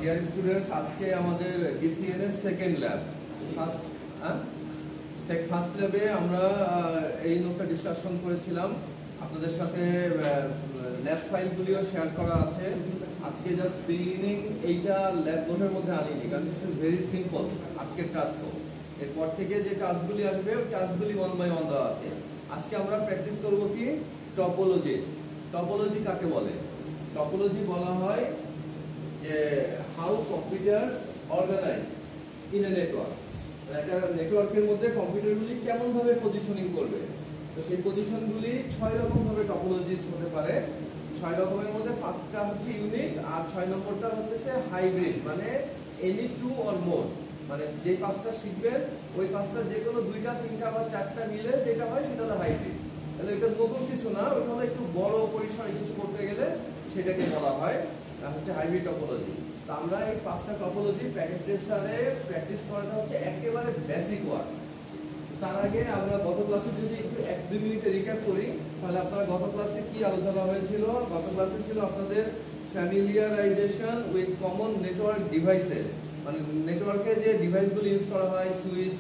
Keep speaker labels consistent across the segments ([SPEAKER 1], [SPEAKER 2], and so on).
[SPEAKER 1] Dear students, আজকে আমাদের DCN এর সেকেন্ড ল্যাব। ফার্স্ট ল্যাবে আমরা এই নোটটা ডিসকাশন করেছিলাম, আপনাদের সাথে ল্যাব ফাইলগুলিও শেয়ার করা আছে। আজকে জাস্ট বিগিনিং এইটা ল্যাব নোটের মধ্যে আনিনি, কারণ ইটস ভেরি সিম্পল আজকের টাস্কও। এরপর থেকে যে টাস্কগুলি আসবে টাস্কগুলি 1 বাই 1 দেওয়া আছে। আজকে আমরা প্র্যাকটিস করব কি টপোলজিস। টপোলজি কাকে বলে? টপোলজি বলা হয় যে how computers organize in a network. একটা নেটওয়ার্কের মধ্যে কম্পিউটারগুলি কেমন ভাবে পজিশনিং করবে, তো সেই পজিশনগুলি 6 রকম ভাবে টপোলজিস হতে পারে। 6 রকমের মধ্যে 5টা হচ্ছে ইউনিক, আর 6 নম্বরটা হচ্ছে হাইব্রিড, মানে এনি 2 অর মোর। মানে যে 5টা শিখবেন ওই 5টা যে কোনো 2টা 3টা বা 4টা মিলে যেটা হয় সেটা হলো হাইব্রিড। তাহলে এটা নতুন কিছু না, ওটা হলো একটু বড় পরিসরে কিছু করতে গেলে সেটাকে বলা হয় হচ্ছে হাইব্রিড টপোলজি। তো আমরা এই 5টা টপোলজি প্যাকেট টেস্টারে প্র্যাকটিস করাটা হচ্ছে একেবারে বেসিক ওয়ার্ক। তার আগে আমরা গত ক্লাসে যদি একটু 1-2 মিনিটে রিক্যাপ করি, তাহলে আপনারা গত ক্লাসে কি আলোচনা হয়েছিল? গত ক্লাসে ছিল আপনাদের ফ্যামিলিয়ারাইজেশন উইথ কমন নেটওয়ার্ক ডিভাইসেস, মানে নেটওয়ার্কে যে ডিভাইসগুলো ইউজ করা হয়, সুইচ,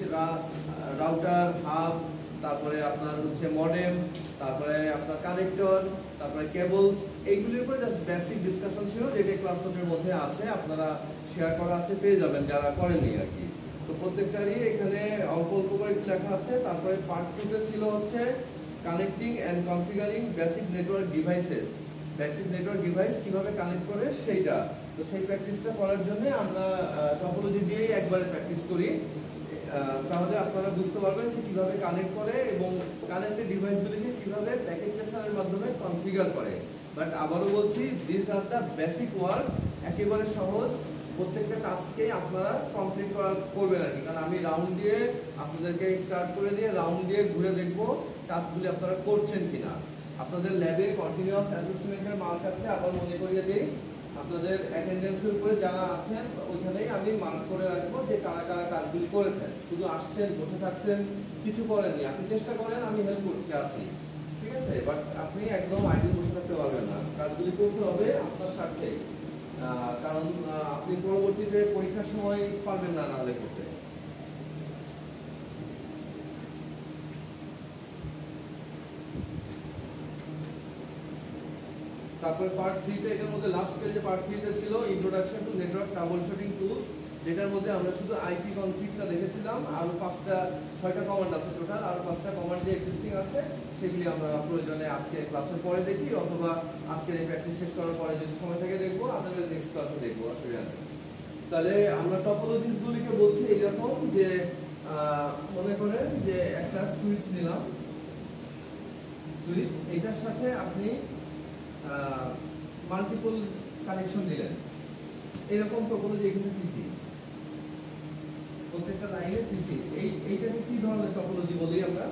[SPEAKER 1] রাউটার, হাব, তারপরে আপনার হচ্ছে মডেম, তারপরে আপনার কানেক্টর, তারপরে কেবলস, এইগুলির উপরে জাস্ট বেসিক ডিসকাশন ছিল, যেটা ক্লাস নোটের মধ্যে আছে, আপনারা শেয়ার করা আছে, পেয়ে যাবেন যারা করেননি আর কি। তো প্রত্যেকটারই এখানে অল্প অল্প করে লেখা আছে। তারপরে পার্ট 2তে ছিল হচ্ছে connecting and কনফিগারিং basic network devices. Basic network device কিভাবে কানেক্ট করে সেইটা, তো সেই প্র্যাকটিসটা করার জন্য আমরা টপোলজি দিয়েই একবারে প্র্যাকটিস করি। তাহলে আপনারা বুঝতে পারবেন যে কিভাবে কানেক্ট করে এবং কানেক্টেড ডিভাইসগুলিকে কিভাবে প্যাকেট ট্রেসারের মাধ্যমে কনফিগার করে। বাট আবারও বলছি, this are the basic work, একেবারে সহজ। প্রত্যেকটা টাস্ককে আপনারা কমপ্লিট করবেন আর কি, কারণ আমি রাউন্ড দিয়ে আপনাদেরকে স্টার্ট করে দিয়ে রাউন্ড দিয়ে ঘুরে দেখবো টাস্কগুলি আপনারা করছেন কিনা। আপনাদের ল্যাবে কন্টিনিউয়াস অ্যাসেসমেন্টের মার্ক আছে, আবার মনে করিয়ে দিই আপনাদের অ্যাটেন্ডেন্সের উপরে যারা আছেন ওইখানেই আমি মার্ক করে রাখবো যে কারা কারা কাজগুলি করেছেন। শুধু আসছেন, বসে থাকছেন, কিছু করেননি, আপনি চেষ্টা করেন, আমি হেল্প করছি, আছি, ঠিক আছে। বাট আপনি একদম আইডিয়াল বসে থাকতে পারবেন না, কাজগুলি করতে হবে আপনার স্বার্থেই, কারণ আপনি পরবর্তীতে পরীক্ষার সময় পারবেন না নাহলে করতে। তারপরে পার্ট 3তে, এটার মধ্যে লাস্ট পেজে পার্ট 3তে ছিল ইন্ট্রোডাকশন টু নেটওয়ার্ক ট্রাবলশুটিং টুলস, যেটার মধ্যে আমরা শুধু আইপি কনফিগটা দেখেছিলাম। আরো 6টা কমান্ড আছে টোটাল, আরো 5টা কমান্ড যে এক্সিস্টিং আছে সেগুলি আমরা প্রয়োজনে আজকে ক্লাসের পরে দেখি, অথবা আজকের এই প্র্যাকটিস শেষ করার পরে যদি সময় থাকে দেখবো, আদারওয়াইজ নেক্সট ক্লাসে দেখবো, অসুবিধা নেই। তাহলে আমরা টপোলজিস গুলিকে বলছি এইরকম যে মনে করেন যে একটা সুইচ নিলাম, সুইচ, এটার সাথে আপনি মাল্টিপল কানেকশন দিলেন, এরকম টপোলজি। এখানে পিসি, প্রত্যেকটা লাইনে পিসি, এইটাকে কি ধরনের টপোলজি বলি আমরা?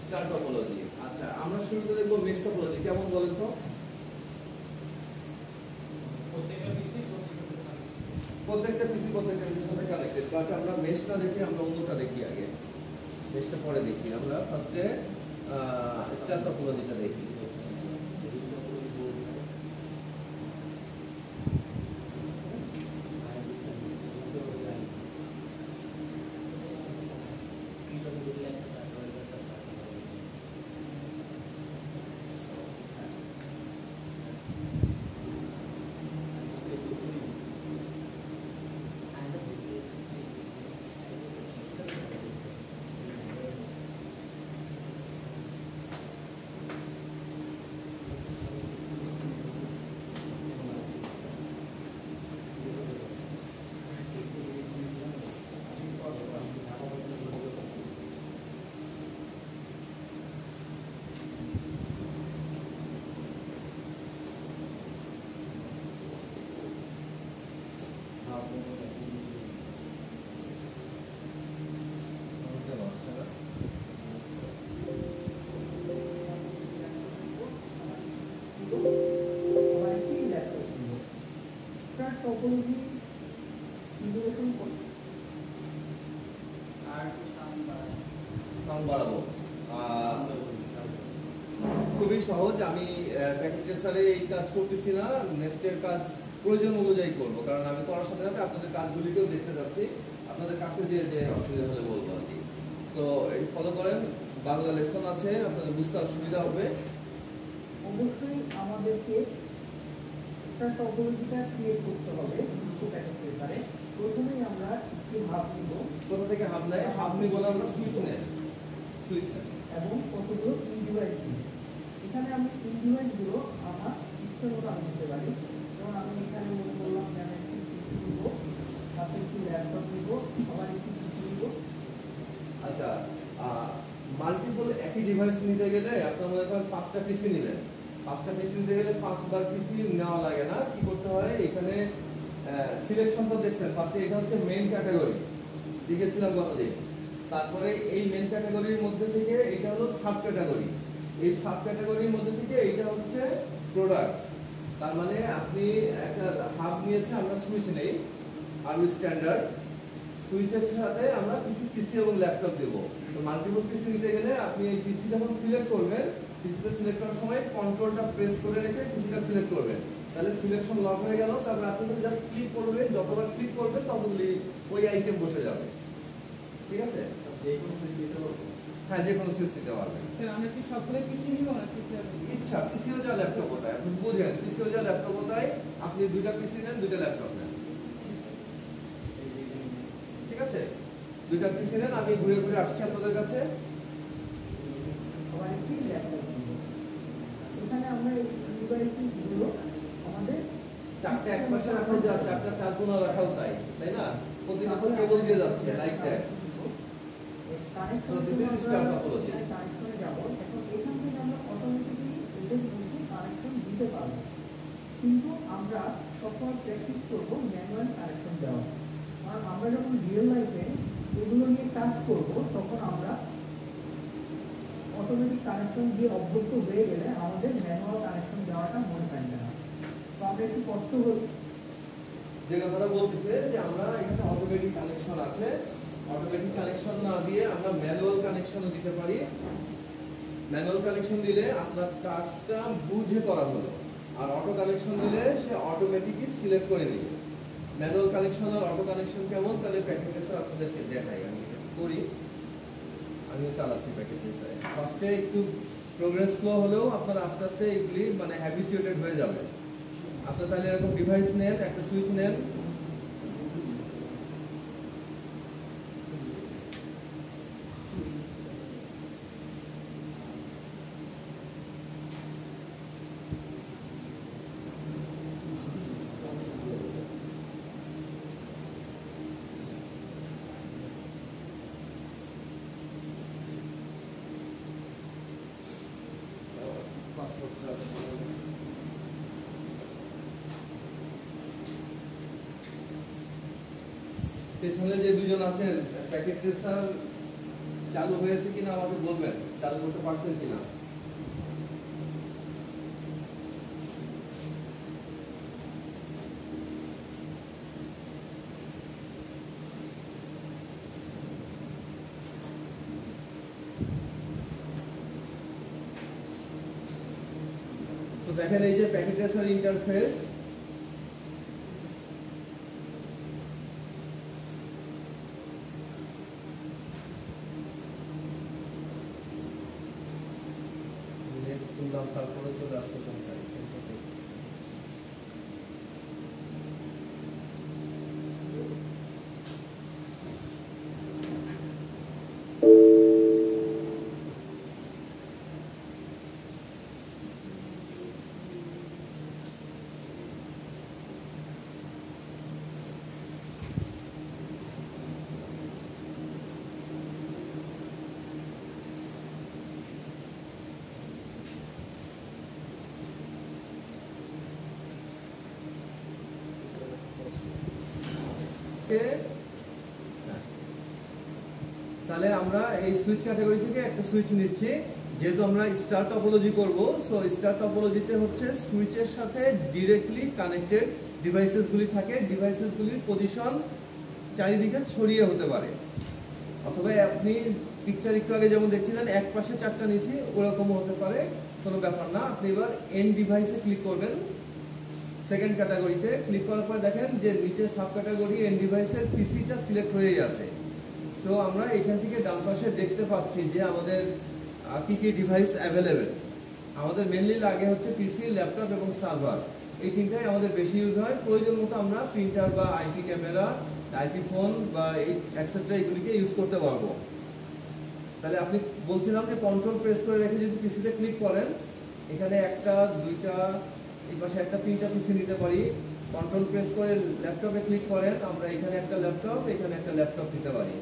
[SPEAKER 1] Star topology. আচ্ছা, আমরা শুরুতে দেখবো মেশ টপোলজি। কেমন বলেন তো? প্রত্যেকটা পিসি প্রত্যেকটা পিসির সাথে কানেক্টেড, বাট আমরা মেশটা দেখি, আমরা অন্যটা দেখি আগে, মেশটা পরে দেখি। আমরা ফার্স্টে স্টার টপোলজিটা দেখি। খুবই সহজ। আমি প্যাকেট ট্রেসারে এই কাজ করতেছি না, নেক্সটের কাজ প্রয়োজন অনুযায়ী করবো, কারণ আমি করার সাথে সাথে আপনাদের কাজগুলিকেও দেখতে যাচ্ছি, আপনাদের কাছে যে অসুবিধা হলে বলবো আর কি। সো এই ফলো করেন, বাংলা লেসন আছে, আপনাদের বুঝতে অসুবিধা হবে।
[SPEAKER 2] অবশ্যই আমাদেরকে একটা টপোলজিটা ক্রিয়েট করতে হবে দুটো প্যাকেটে। প্রথমেই আমরা একটি হাব নিব।
[SPEAKER 1] কোথা থেকে হাব নেয়? হাব নিব না, আমরা সুইচ নেই, সুইচ নেই
[SPEAKER 2] এবং কতগুলো ইন ডিভাইস নিব। এখানে আমি ইন ডিভাইসগুলো আমার ইচ্ছে মতো আমি দিতে পারি। যেমন আমি এখানে মনে করলাম যে আমি একটি পিসি নিব, সাথে একটি ল্যাপটপ নিব, আবার একটি পিসি নিব।
[SPEAKER 1] আচ্ছা, মাল্টিপল একই ডিভাইস নিতে গেলে আপনার মনে করেন 5টা পিসি নিলেন, 5টা পিসি নিতে গেলে 5বার পিসি নেওয়া লাগে না। কি করতে হয়, এখানে সিলেকশনটা দেখছেন, ফার্স্টে এটা হচ্ছে মেইন ক্যাটাগরি লিখেছিলাম গতদিন। তারপরে এই মেইন ক্যাটাগরির মধ্যে থেকে এটা হলো সাব ক্যাটাগরি, এই সাব ক্যাটাগরির মধ্যে থেকে এটা হচ্ছে প্রোডাক্টস। তার মানে আপনি একটা হাব নিয়েছেন, আমরা সুইচ নেই আর স্ট্যান্ডার্ড সুইচের সাথে আমরা কিছু পিসি এবং ল্যাপটপ দেবো। তো মাল্টিপল পিসি নিতে গেলে আপনি এই পিসি যখন সিলেক্ট করবেন, পিসিটা সিলেক্ট করার সময় কন্ট্রোলটা প্রেস করে রেখে পিসিটা সিলেক্ট করবেন, তাহলে সিলেকশন লক হয়ে গেল। তারপর আপনি জাস্ট ক্লিক করবেন, যতবার ক্লিক করবেন ততগুলি ওই আইটেম বসে যাবে। ঠিক আছে?
[SPEAKER 3] যে কোনো সুইচ নিতে পারবো?
[SPEAKER 1] হ্যাঁ, যে কোনো সুইচ নিতে পারবেন।
[SPEAKER 4] স্যার আমরা কি সবগুলো পিসি নিব না পিসি
[SPEAKER 1] ইচ্ছা, পিসিও যা ল্যাপটপ কোথায় আপনি বুঝেন, পিসিও যা ল্যাপটপ কোথায়, আপনি 2টা পিসি নেন, 2টা ল্যাপটপ নেন। ঠিক আছে, 2টা পিসি নেন, আমি ঘুরে ঘুরে আসছি আপনাদের কাছে।
[SPEAKER 2] আবার একটি ল্যাপটপ নিব। এখানে আমরা এই ডিভাইসগুলো আমাদের
[SPEAKER 1] 4টা এক পাশে রাখাও যা, 4টা 4 কোণা রাখাও তাই না? প্রতিটা তো কেবল দিয়ে যাচ্ছে like that. So this is start topology.
[SPEAKER 2] কানেকশনে যাব। এখন এখান থেকে আমরা অটোমেটিক্যালি এদের মধ্যে কানেকশন দিতে পারবো, কিন্তু আমরা সবসময় প্র্যাকটিস করব ম্যানুয়াল কানেকশন দেওয়া। কারণ আমরা যখন রিয়েল লাইফে এগুলো নিয়ে কাজ করব, তখন আমরা অটোমেটিক কানেকশন দিয়ে অভ্যস্ত হয়ে গেলে আমাদের ম্যানুয়াল কানেকশন দেওয়াটা মনে থাকবে না। তো আমরা একটু কষ্ট হই।
[SPEAKER 1] যে কথাটা বলতেছে যে আমরা এখানে অটোমেটিক কানেকশন আছে, অটোমেটিক কানেকশন না দিয়ে আমরা ম্যানুয়াল কানেকশনও দিতে পারি। ম্যানুয়াল কানেকশন দিলে আপনার কাজটা বুঝে করা হলো, আর অটো কানেকশন দিলে সে অটোমেটিকই সিলেক্ট করে নেবে। ম্যানুয়াল কানেকশন আর অটো কানেকশন কেমন, তাহলে প্যাকেট লেসার আপনাদেরকে দেখাই। আমি এটা করি, আমিও চালাচ্ছি প্যাকেট লেসারে। ফার্স্টে একটু প্রোগ্রেস স্লো হলেও আপনারা আস্তে আস্তে এগুলি মানে হ্যাবিচুয়েটেড হয়ে যাবে। আপনার তাহলে এরকম ডিভাইস নেন, একটা সুইচ নেন, পেছনে যে দুজন আছেন প্যাকেট ট্রেসার চালু হয়েছে কিনা আমাকে বলবেন, চালু করতে পারছেন কিনা। তো দেখেন এই যে প্যাকেট ট্রেসার ইন্টারফেস, তারপরে চলে আসতে তাহলে আমরা এই সুইচ ক্যাটাগরি থেকে একটা সুইচ নিচ্ছি। যেহেতু আমরা স্টার টপোলজি করব, সো স্টার টপোলজিতে হচ্ছে সুইচের সাথে ডিরেক্টলি কানেক্টেড ডিভাইসেসগুলি থাকে। ডিভাইসেসগুলির পজিশন চারিদিকে ছড়িয়ে হতে পারে, অথবা আপনি পিকচার একটু আগে যেমন দেখছিলেন এক পাশে 4টা নিচে, ওরকমও হতে পারে, কোনো ব্যাপার না। আপনি এবার এন্ড ডিভাইসে ক্লিক করবেন, সেকেন্ড ক্যাটাগরিতে ক্লিক করার পর দেখেন যে নিচে সাব ক্যাটাগরি এন্ড ডিভাইসের পিসিটা সিলেক্ট হয়েই আছে। সো আমরা এখান থেকে ডান পাশে দেখতে পাচ্ছি যে আমাদের কি কি ডিভাইস অ্যাভেলেবেল। আমাদের মেনলি লাগে হচ্ছে পিসি, ল্যাপটপ এবং সার্ভার, এই তিনটাই আমাদের বেশি ইউজ হয়। প্রয়োজন মতো আমরা প্রিন্টার বা আইপি ক্যামেরা, আইপি ফোন বা এটসেট্রা এগুলিকে ইউজ করতে পারবো। তাহলে আপনি বলছিলাম যে কন্ট্রোল প্রেস করে রেখে যদি পিসিতে ক্লিক করেন, এখানে একটা, দুইটা, এই পাশে একটা, তিনটা পিসি নিতে পারি। কন্ট্রোল প্রেস করে ল্যাপটপে ক্লিক করেন, আমরা এখানে একটা ল্যাপটপ, এখানে একটা ল্যাপটপ নিতে পারি।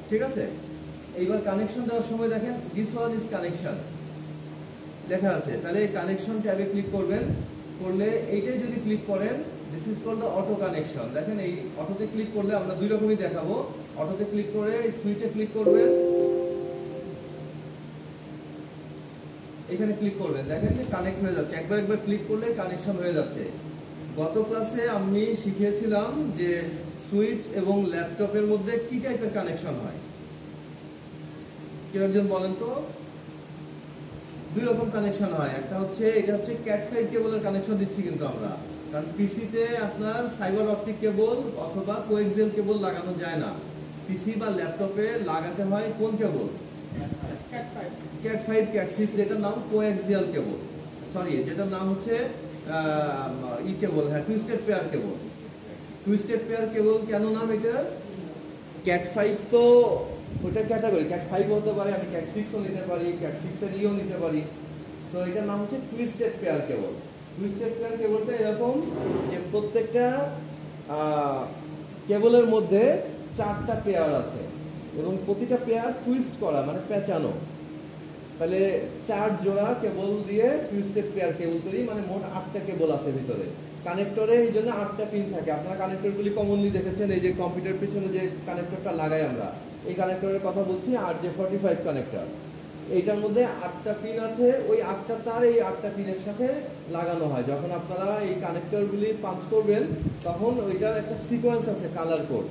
[SPEAKER 1] ঠিক আছে, এইবার কানেকশন দেওয়ার সময় দেখেন দিস ওয়ান ইজ কানেকশন লেখা আছে। তাহলে এই কানেকশন ট্যাবে ক্লিক করবেন, করলে এইটাই যদি ক্লিক করেন this is called the auto connection. দেখেন এই অটোতে ক্লিক করলে আমরা দুই রকমই দেখাবো। অটোতে ক্লিক করে সুইচে ক্লিক করবেন, এখানে ক্লিক করবেন, দেখেন যে কানেক্ট হয়ে যাচ্ছে। একবার ক্লিক করলে কানেকশন হয়ে যাচ্ছে। গত ক্লাসে আমি শিখিয়েছিলাম যে সুইচ এবং ল্যাপটপের মধ্যে কি টাইপের কানেকশন হয়। কেউ একজন বলেন তো? দুই রকম কানেকশন হয়। একটা হচ্ছে, এটা হচ্ছে ক্যাট 5 কেবলের কানেকশন দিচ্ছি কিন্তু আমরা, কারণ পিসিতে আপনার ফাইবার অপটিক কেবল অথবা কোএক্সিয়াল কেবল লাগানো যায় না। পিসি বা ল্যাপটপে লাগাতে হয় কোন কেবল? ক্যাট 5, ক্যাট 6, যেটার নাম কোএক্সিয়াল কেবল, সরি যেটার নাম হচ্ছে ই কেবল, হ্যাঁ, twisted pair cable. Twisted pair কেবল কেন নাম এটা? ক্যাট 5 তো ওটা ক্যাটাগরি, ক্যাট 5 হতে পারে, আমি ক্যাট 6 ও নিতে পারি, ক্যাট 6 এর ইও নিতে পারি। সো এটার নাম হচ্ছে twisted pair cable. Twisted pair কেবলটা এরকম যে প্রত্যেকটা কেবলের মধ্যে 4টা পেয়ার আছে এবং প্রতিটা পেয়ার টুইস্ট করা, মানে পেঁচানো। তাহলে 4 জোড়া কেবল দিয়ে টুইস্টেড পেয়ার কেবল তৈরি, মানে মোট 8টা কেবল আছে ভিতরে। কানেক্টরে এই জন্য 8টা পিন থাকে। আপনারা কানেক্টরগুলি কমনলি দেখেছেন, এই যে কম্পিউটার পিছনে যে কানেক্টরটা লাগাই আমরা, এই কানেক্টরের কথা বলছি, RJ45 কানেক্টর। এইটার মধ্যে 8টা পিন আছে, ওই 8টা তার এই 8টা পিনের সাথে লাগানো হয়। যখন আপনারা এই কানেক্টরগুলি পাঞ্চ করবেন তখন ওইটার একটা সিকোয়েন্স আছে, কালার কোড।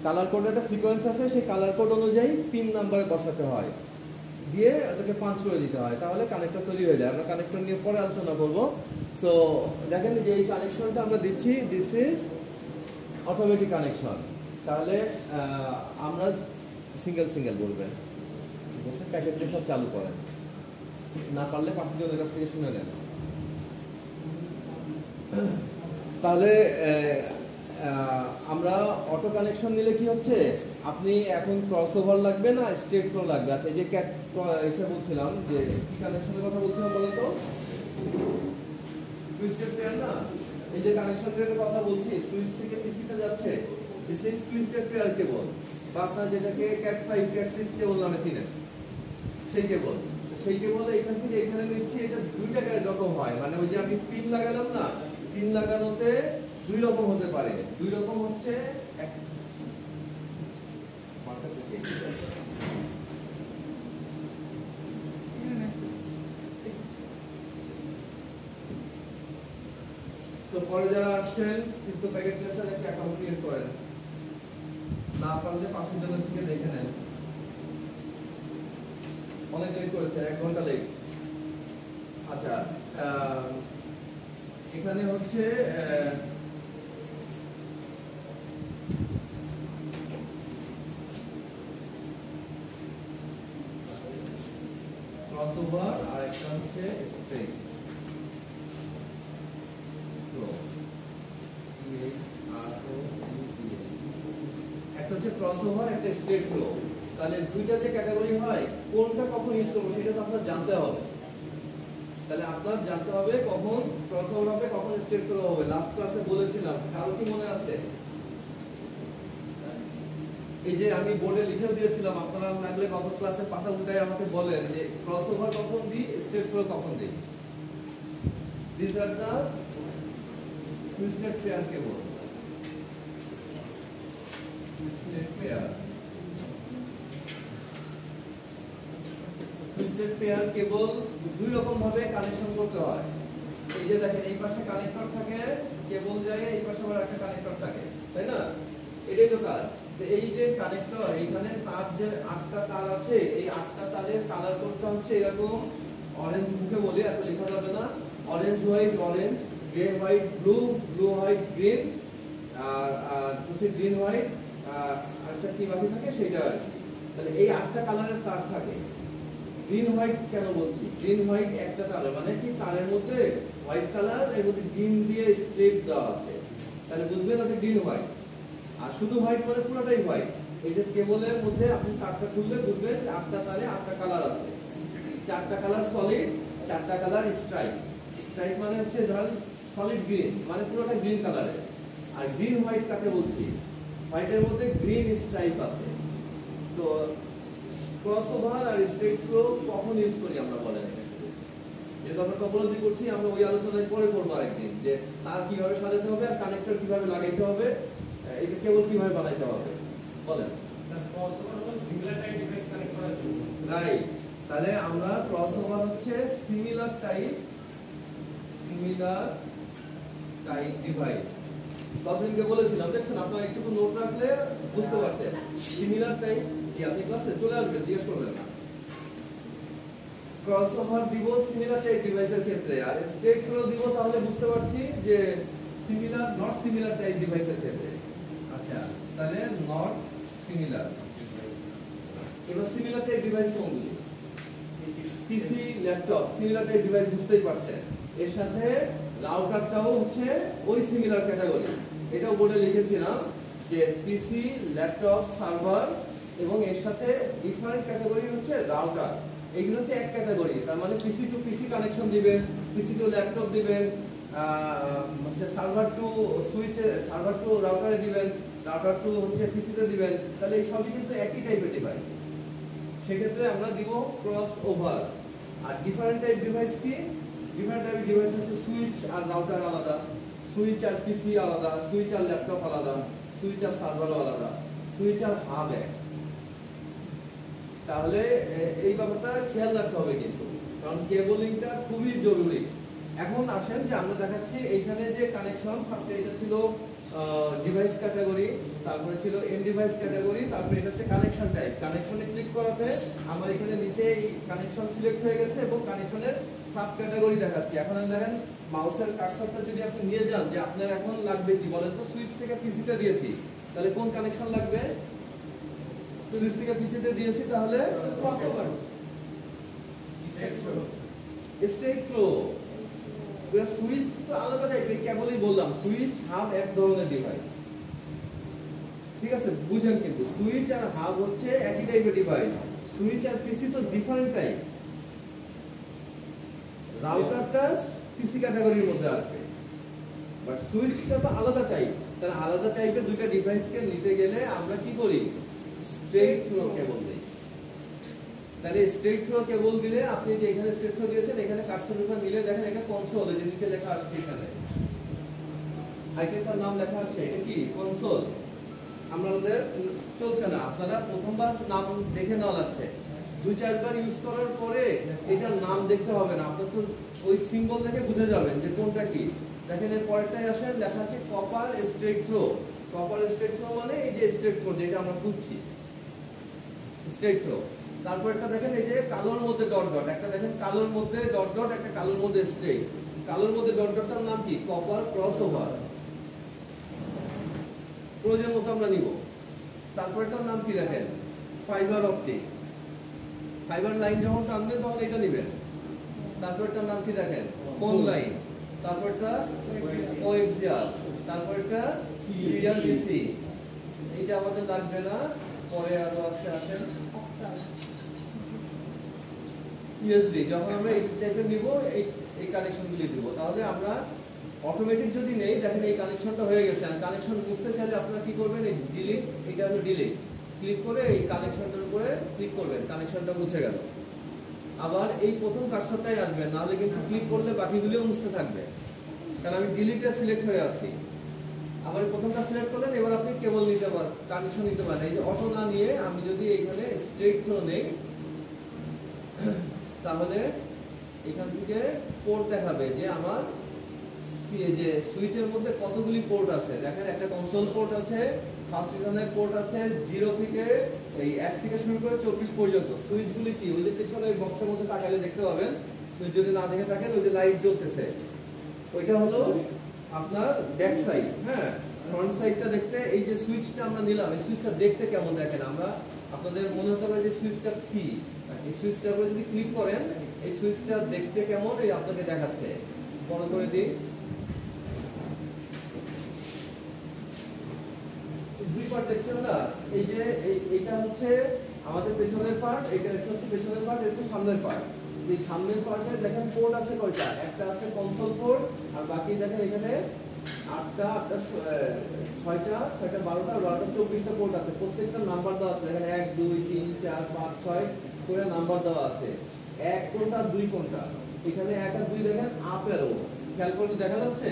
[SPEAKER 1] কালার কোডের একটা সিকোয়েন্স আছে, সেই কালার কোড অনুযায়ী পিন নাম্বারে বসাতে হয়, দিয়ে ওটাকে পাঞ্চ করে দিতে হয়, তাহলে কানেক্টর তৈরি হয়ে যায়। আমরা কানেক্টর নিয়ে পরে আলোচনা করব। সো দেখেন যে এই কানেকশনটা আমরা দিচ্ছি, দিস ইজ অটোমেটিক কানেকশন। তাহলে আমরা সিঙ্গেল সিঙ্গেল বলবেন, বসে প্যাকেট ট্রেসার চালু করেন, না পারলে পাশের জনের কাছ থেকে শুনে নেন। তাহলে আমরা অটো কানেকশন নিলে কি হচ্ছে, আপনি এখন ক্রস ওভার লাগবে না স্ট্রেট থ্রো লাগবে। আচ্ছা, এই যে ক্যাট এসে বলছিলাম যে কি কানেকশনের কথা বলছিলাম বলেন তো? টুইস্টেড পেয়ার না, এই যে কানেকশনের কথা বলছি, সুইচ থেকে পিসিতে যাচ্ছে, দিস ইজ টুইস্টেড পেয়ার কেবল, বা আপনারা যেটাকে ক্যাট 5, ক্যাট 6 কেবল নামে চিনেন, সেই কেবল। সেই কেবল এখান থেকে এখানে নিচ্ছি, এটা দুইটা রকম হয়। মানে ওই যে আমি পিন লাগালাম না, পিন লাগানোতে দুই রকম হতে পারে। দুই রকম হচ্ছে, পরে যারা আসছেন সিসকো প্যাকেট ট্রেসার একটা অ্যাকাউন্ট ক্রিয়েট করেন, না পারলে পাশের জন্য থেকে দেখে নেন। অনেক লেট করেছে, 1 ঘন্টা লেট। আচ্ছা, এখানে হচ্ছে ক্রসওভার আর একটা হচ্ছে স্ট্রেট ফ্লো। একটা হচ্ছে ক্রসওভার, একটা স্ট্রেট ফ্লো। তাহলে দুইটা যে ক্যাটাগরি হয়, কোনটা কখন ইউজ করবো সেটা তো আপনার জানতে হবে। তাহলে আপনার জানতে হবে কখন ক্রসওভার হবে, কখন স্ট্রেট ফ্লো হবে। লাস্ট ক্লাসে বলেছিলাম, কারো কি মনে আছে? এই যে আমি বোর্ডে লিখেও দিয়েছিলাম, আপনারা লাগলে গত ক্লাসের পাতা উল্টায় আমাকে বলেন যে ক্রসওভার কখন দিই, স্ট্রেট ফ্লো কখন দিই। This are the twisted pair cable. Twisted pair, twisted pair কেবল দুই রকম ভাবে কানেকশন করতে হয়। এই যে দেখেন, এই পাশে কানেক্টর থাকে, কেবল যায়, এই পাশে আবার একটা কানেক্টর থাকে, তাই না? এটাই তো কাজ। এই যে কানেক্টর, এইখানে তার যে 8টা তার আছে, এই 8টা তারের কালার কোডটা হচ্ছে এরকম, অরেঞ্জ মুখে বলি, এত লেখা যাবে না। Orange white orange, grey white blue, blue white green, আর হচ্ছে গ্রিন হোয়াইট, আরেকটা কি বাকি থাকে সেটা আর কি। তাহলে এই 8টা কালারের তার থাকে। গ্রিন হোয়াইট কেন বলছি? গ্রিন হোয়াইট একটা তার মানে কি তারের মধ্যে হোয়াইট কালার এর মধ্যে গ্রিন দিয়ে স্ট্রিপ দেওয়া আছে, তাহলে বুঝবেন ওটা গ্রিন হোয়াইট। আর শুধু হোয়াইট মানে পুরোটাই হোয়াইট। এই যে কেবলের মধ্যে আপনি তারটা খুললে বুঝবেন 8টা তারে 8টা কালার আছে, 4টা কালার সলিড, 4টা কালার স্ট্রাইপ। স্ট্রাইপ মানে হচ্ছে ধরেন সলিড গ্রিন মানে পুরোটা গ্রিন কালারের। আর গ্রিন হোয়াইট কাকে বলছি? হোয়াইটের মধ্যে গ্রিন স্ট্রাইপ আছে। তো ক্রসওভার আর স্ট্রেট থ্রো কখন ইউজ করি আমরা বলেন? যেহেতু আমরা টপোলজি করছি, আমরা ওই আলোচনায় পরে করবো আরেকদিন যে তার কিভাবে সাজাতে হবে আর কানেক্টর কিভাবে লাগাইতে হবে, এটা কেবল কিভাবে বানাইতে হবে বলেন।
[SPEAKER 3] স্যার ক্রসওভার হলো সিমিলার টাইপ ডিভাইস কানেক্ট করার জন্য।
[SPEAKER 1] রাইট, তাহলে আমরা ক্রসওভার হচ্ছে সিমিলার টাইপ ডিভাইস। ততদিনকে বলেছিলাম, দেখছেন আপনারা একটু নোট রাখলে বুঝতে পারতেন। সিমিলার টাইপ কি আপনি ক্লাসে চলে আসবেন, জিজ্ঞেস করবেন না। ক্রসওভার দিব সিমিলার টাইপ ডিভাইসের ক্ষেত্রে, আর স্ট্রেট থ্রো দিব তাহলে বুঝতে পারছি যে সিমিলার নট সিমিলার টাইপ ডিভাইসের ক্ষেত্রে। আচ্ছা, তাহলে নট সিমিলার। এবার সিমিলার টাইপ ডিভাইস কোনগুলি? পিসি, ল্যাপটপ সিমিলার টাইপ ডিভাইস বুঝতেই পারছেন। এর সাথে রাউটারটাও হচ্ছে ওই সিমিলার ক্যাটাগরি। এটাও বোর্ডে লিখেছিলাম যে পিসি, ল্যাপটপ, সার্ভার এবং এর সাথে ডিফারেন্ট ক্যাটাগরি হচ্ছে রাউটার। এইগুলো হচ্ছে এক ক্যাটাগরি। তার মানে পিসি টু পিসি কানেকশন দিবেন, পিসি টু ল্যাপটপ দিবেন, হচ্ছে সার্ভার টু সুইচে, সার্ভার টু রাউটারে দিবেন, রাউটার টু হচ্ছে পিসিতে দিবেন। তাহলে এই সবই কিন্তু একই টাইপের ডিভাইস। সেক্ষেত্রে আমরা দিব ক্রস ওভার। আর ডিফারেন্ট টাইপ ডিভাইস কি? ডিফারেন্ট টাইপ ডিভাইস হচ্ছে সুইচ আর রাউটার আলাদা, সুইচ আর পিসি আলাদা, সুইচ আর ল্যাপটপ আলাদা, সুইচ আর সার্ভারও আলাদা, সুইচ আর হাব এক। তাহলে এই ব্যাপারটা খেয়াল রাখতে হবে কিন্তু, কারণ কেবলিংটা খুবই জরুরি। এখন আসেন যে আমরা দেখাচ্ছি এইখানে যে কানেকশন, ফার্স্টে এটা ছিল ডিভাইস ক্যাটাগরি, তারপরে ছিল এন্ড ডিভাইস ক্যাটাগরি, তারপরে এটা হচ্ছে কানেকশন টাইপ। কানেকশনে ক্লিক করাতে আমার এখানে নিচে এই কানেকশন সিলেক্ট হয়ে গেছে এবং কানেকশনের সাব ক্যাটাগরি দেখাচ্ছি। এখন দেখেন মাউসের কার্সারটা যদি আপনি নিয়ে যান যে আপনার এখন লাগবে কি বলেন তো, সুইচ থেকে পিসিতে দিয়েছি, তাহলে কোন কানেকশন লাগবে? সুইচ থেকে পিসিতে দিয়েছি, তাহলে ক্রসওভার, স্ট্রেট থ্রো। সুইচ তো আলাদা টাইপের, কেবলই বললাম সুইচ হাব এক ধরনের ডিভাইস, ঠিক আছে বুঝেন। কিন্তু সুইচ আর হাব হচ্ছে একই টাইপের ডিভাইস, সুইচ আর পিসি তো ডিফারেন্ট টাইপ। রাউটারটা পিসি ক্যাটাগরির মধ্যে আসবে, বাট সুইচটা তো আলাদা টাইপ। তাহলে আলাদা টাইপের দুইটা ডিভাইসকে নিতে গেলে আমরা কি করি? স্ট্রেট থ্রো কেবল দেই। তাহলে স্ট্রেট থ্রো কেবল দিলে আপনি যে এখানে স্ট্রেট থ্রো দিয়েছেন, এখানে কার্সর উপর নিলে দেখেন এটা কনসোল, এই যে নিচে লেখা আসছে এখানে আইটেমটার নাম লেখা আসছে, এটা কি কনসোল। আমাদের চলছে না, আপনারা প্রথমবার নাম দেখে নেওয়া লাগছে, 2-4 বার ইউজ করার পরে এটার নাম দেখতে হবে না, আপনার তো ওই সিম্বল দেখে বুঝে যাবেন যে কোনটা কি। দেখেন এর পরেরটাই আসেন, লেখা আছে copper straight through. Copper straight through মানে এই যে স্ট্রেট থ্রো যেটা আমরা খুঁজছি, স্ট্রেট থ্রো। তারপরটা দেখেন এই যে কালোর মধ্যে ডট ডট, একটা দেখেন কালোর মধ্যে ডট ডট, একটা কালোর মধ্যে স্ট্রেট। কালোর মধ্যে ডট ডটটার নাম কি? Copper crossover. প্রয়োজন মতো আমরা নিব। তারপরটার নাম কি দেখেন? Fibre optic. ফাইবার লাইন যখন টানবেন তখন এটা নেবেন। তারপরটার নাম কি দেখেন? Phone line. তারপরটা কোএক্সিয়াল। তারপরটা সিরিয়াল ডিসি। এটা আমাদের লাগবে না, পরে আরো আছে, আসেন ইউএসবি। যখন আমরা এই টাইপের নিব, এই কানেকশনগুলি দিব, তাহলে আমরা অটোমেটিক যদি নেই, দেখেন এই কানেকশনটা হয়ে গেছে। আর কানেকশন বুঝতে চাইলে আপনারা কি করবেন? এই ডিলিট, এটা হলো ডিলিট, ক্লিক করে এই কানেকশনটার উপরে ক্লিক করবেন, কানেকশনটা মুছে গেল। আবার এই প্রথম কার্সরটাই আসবে, নাহলে কিন্তু ক্লিক করলে বাকিগুলিও মুছতে থাকবে, কারণ আমি ডিলিটে সিলেক্ট হয়ে আছি। আবার প্রথমটা সিলেক্ট করলেন, এবার আপনি কেবল নিতে পারেন, কানেকশন নিতে পারেন। এই যে অটো না নিয়ে আমি যদি এখানে স্ট্রেট থ্রো নেই, তাহলে এখান থেকে পোর্ট দেখাবে যে আমার যে সুইচের মধ্যে কতগুলি পোর্ট আছে। দেখেন একটা কনসোল পোর্ট আছে, ফার্স্ট ইথারনেট পোর্ট আছে, 0 থেকে এই 1 থেকে শুরু করে 24 পর্যন্ত। সুইচগুলি কি? ওই যে পিছনে বক্সের মধ্যে তাকালে দেখতে পাবেন সুইচ যদি না দেখে থাকেন ওই যে লাইট জ্বলতেছে ওইটা হলো আপনার ব্যাক সাইড। হ্যাঁ, ফ্রন্ট সাইডটা দেখতে এই যে সুইচটা আমরা নিলাম এই সুইচটা দেখতে কেমন দেখেন আমরা আপনাদের মনে হতে পারে যে সুইচটা কি, এই সুইচটার উপরে যদি ক্লিক করেন এই সুইচটা দেখতে কেমন এই আপনাকে দেখাচ্ছে। বড় করে দিই, দুই পার্ট দেখছেন না, এই যে এইটা হচ্ছে আমাদের পেছনের পার্ট, এটা হচ্ছে পেছনের পার্ট, এটা হচ্ছে সামনের পার্ট। এই সামনের পার্টে দেখেন পোর্ট আছে কয়টা, একটা আছে কনসোল পোর্ট আর বাকি দেখেন এখানে 8টা 6টা 12টা আর 12টা 24টা পোর্ট আছে। প্রত্যেকটা নাম্বার দেওয়া আছে, এখানে 1 2 3 4 5 6 করে নাম্বার দেওয়া আছে। 1 কোনটা 2 কোনটা, এখানে 1 আর 2 দেখেন আপ অ্যারো, খেয়াল করলে দেখা যাচ্ছে।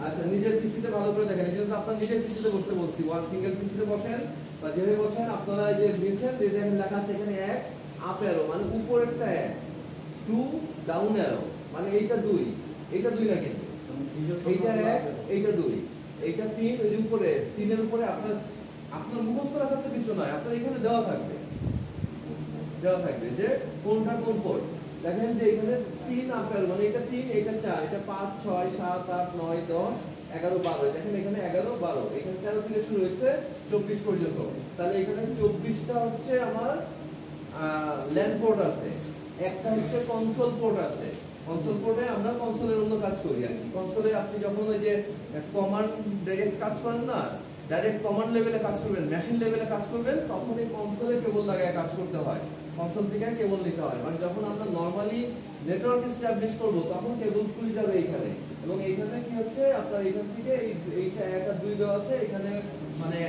[SPEAKER 1] আচ্ছা, নিজের পিসিতে ভালো করে দেখেন, এই জন্য আপনার নিজের পিসিতে বসতে বলছি। ওয়ান সিঙ্গেল পিসিতে বসেন বা যেভাবে বসেন আপনারা এই যে নিচেন দেখেন লেখা আছে এখানে 1 আপ অ্যারো মানে উপরেরটা 1, 2 ডাউন অ্যারো মানে এইটা 2, এইটা 2 না কিন্তু এইটা 1 এইটা 2 এইটা 3, ওই যে উপরে 3 এর উপরে আপনার মুখস্থ রাখার তো কিছু নয়, আপনার এখানে দেওয়া থাকবে যে কোনটা কোন পোর্ট। দেখেন যে এখানে 3 আপ অ্যারো মানে এটা 3 এটা 4 এটা 5 6 7 8 9 10 11 12, দেখেন এখানে 11 12 এখানে 13 থেকে শুরু হয়েছে 24 পর্যন্ত। তাহলে এখানে 24টা হচ্ছে আমার ল্যান পোর্ট আছে, একটা হচ্ছে কনসোল পোর্ট আছে। কনসোল পোর্টে আমরা কনসোলের অন্য কাজ করি আর কি। কনসোলে আপনি যখন ওই যে কমান্ড ডাইরেক্ট কাজ করেন না, ডাইরেক্ট কমান্ড লেভেলে কাজ করবেন, মেশিন লেভেলে কাজ করবেন, তখন এই কনসোলে কেবল লাগায় কাজ করতে হয়, কনসোল থেকে কেবল নিতে হয়। মানে যখন আমরা নরমালি নেটওয়ার্ক এস্টাবলিশ করব তখন কেবল সুইচ যাবে এইখানে, এবং এইখানে কি হচ্ছে আপনার এইখান থেকে এইটা 1 আর 2 দেওয়া আছে, এখানে মানে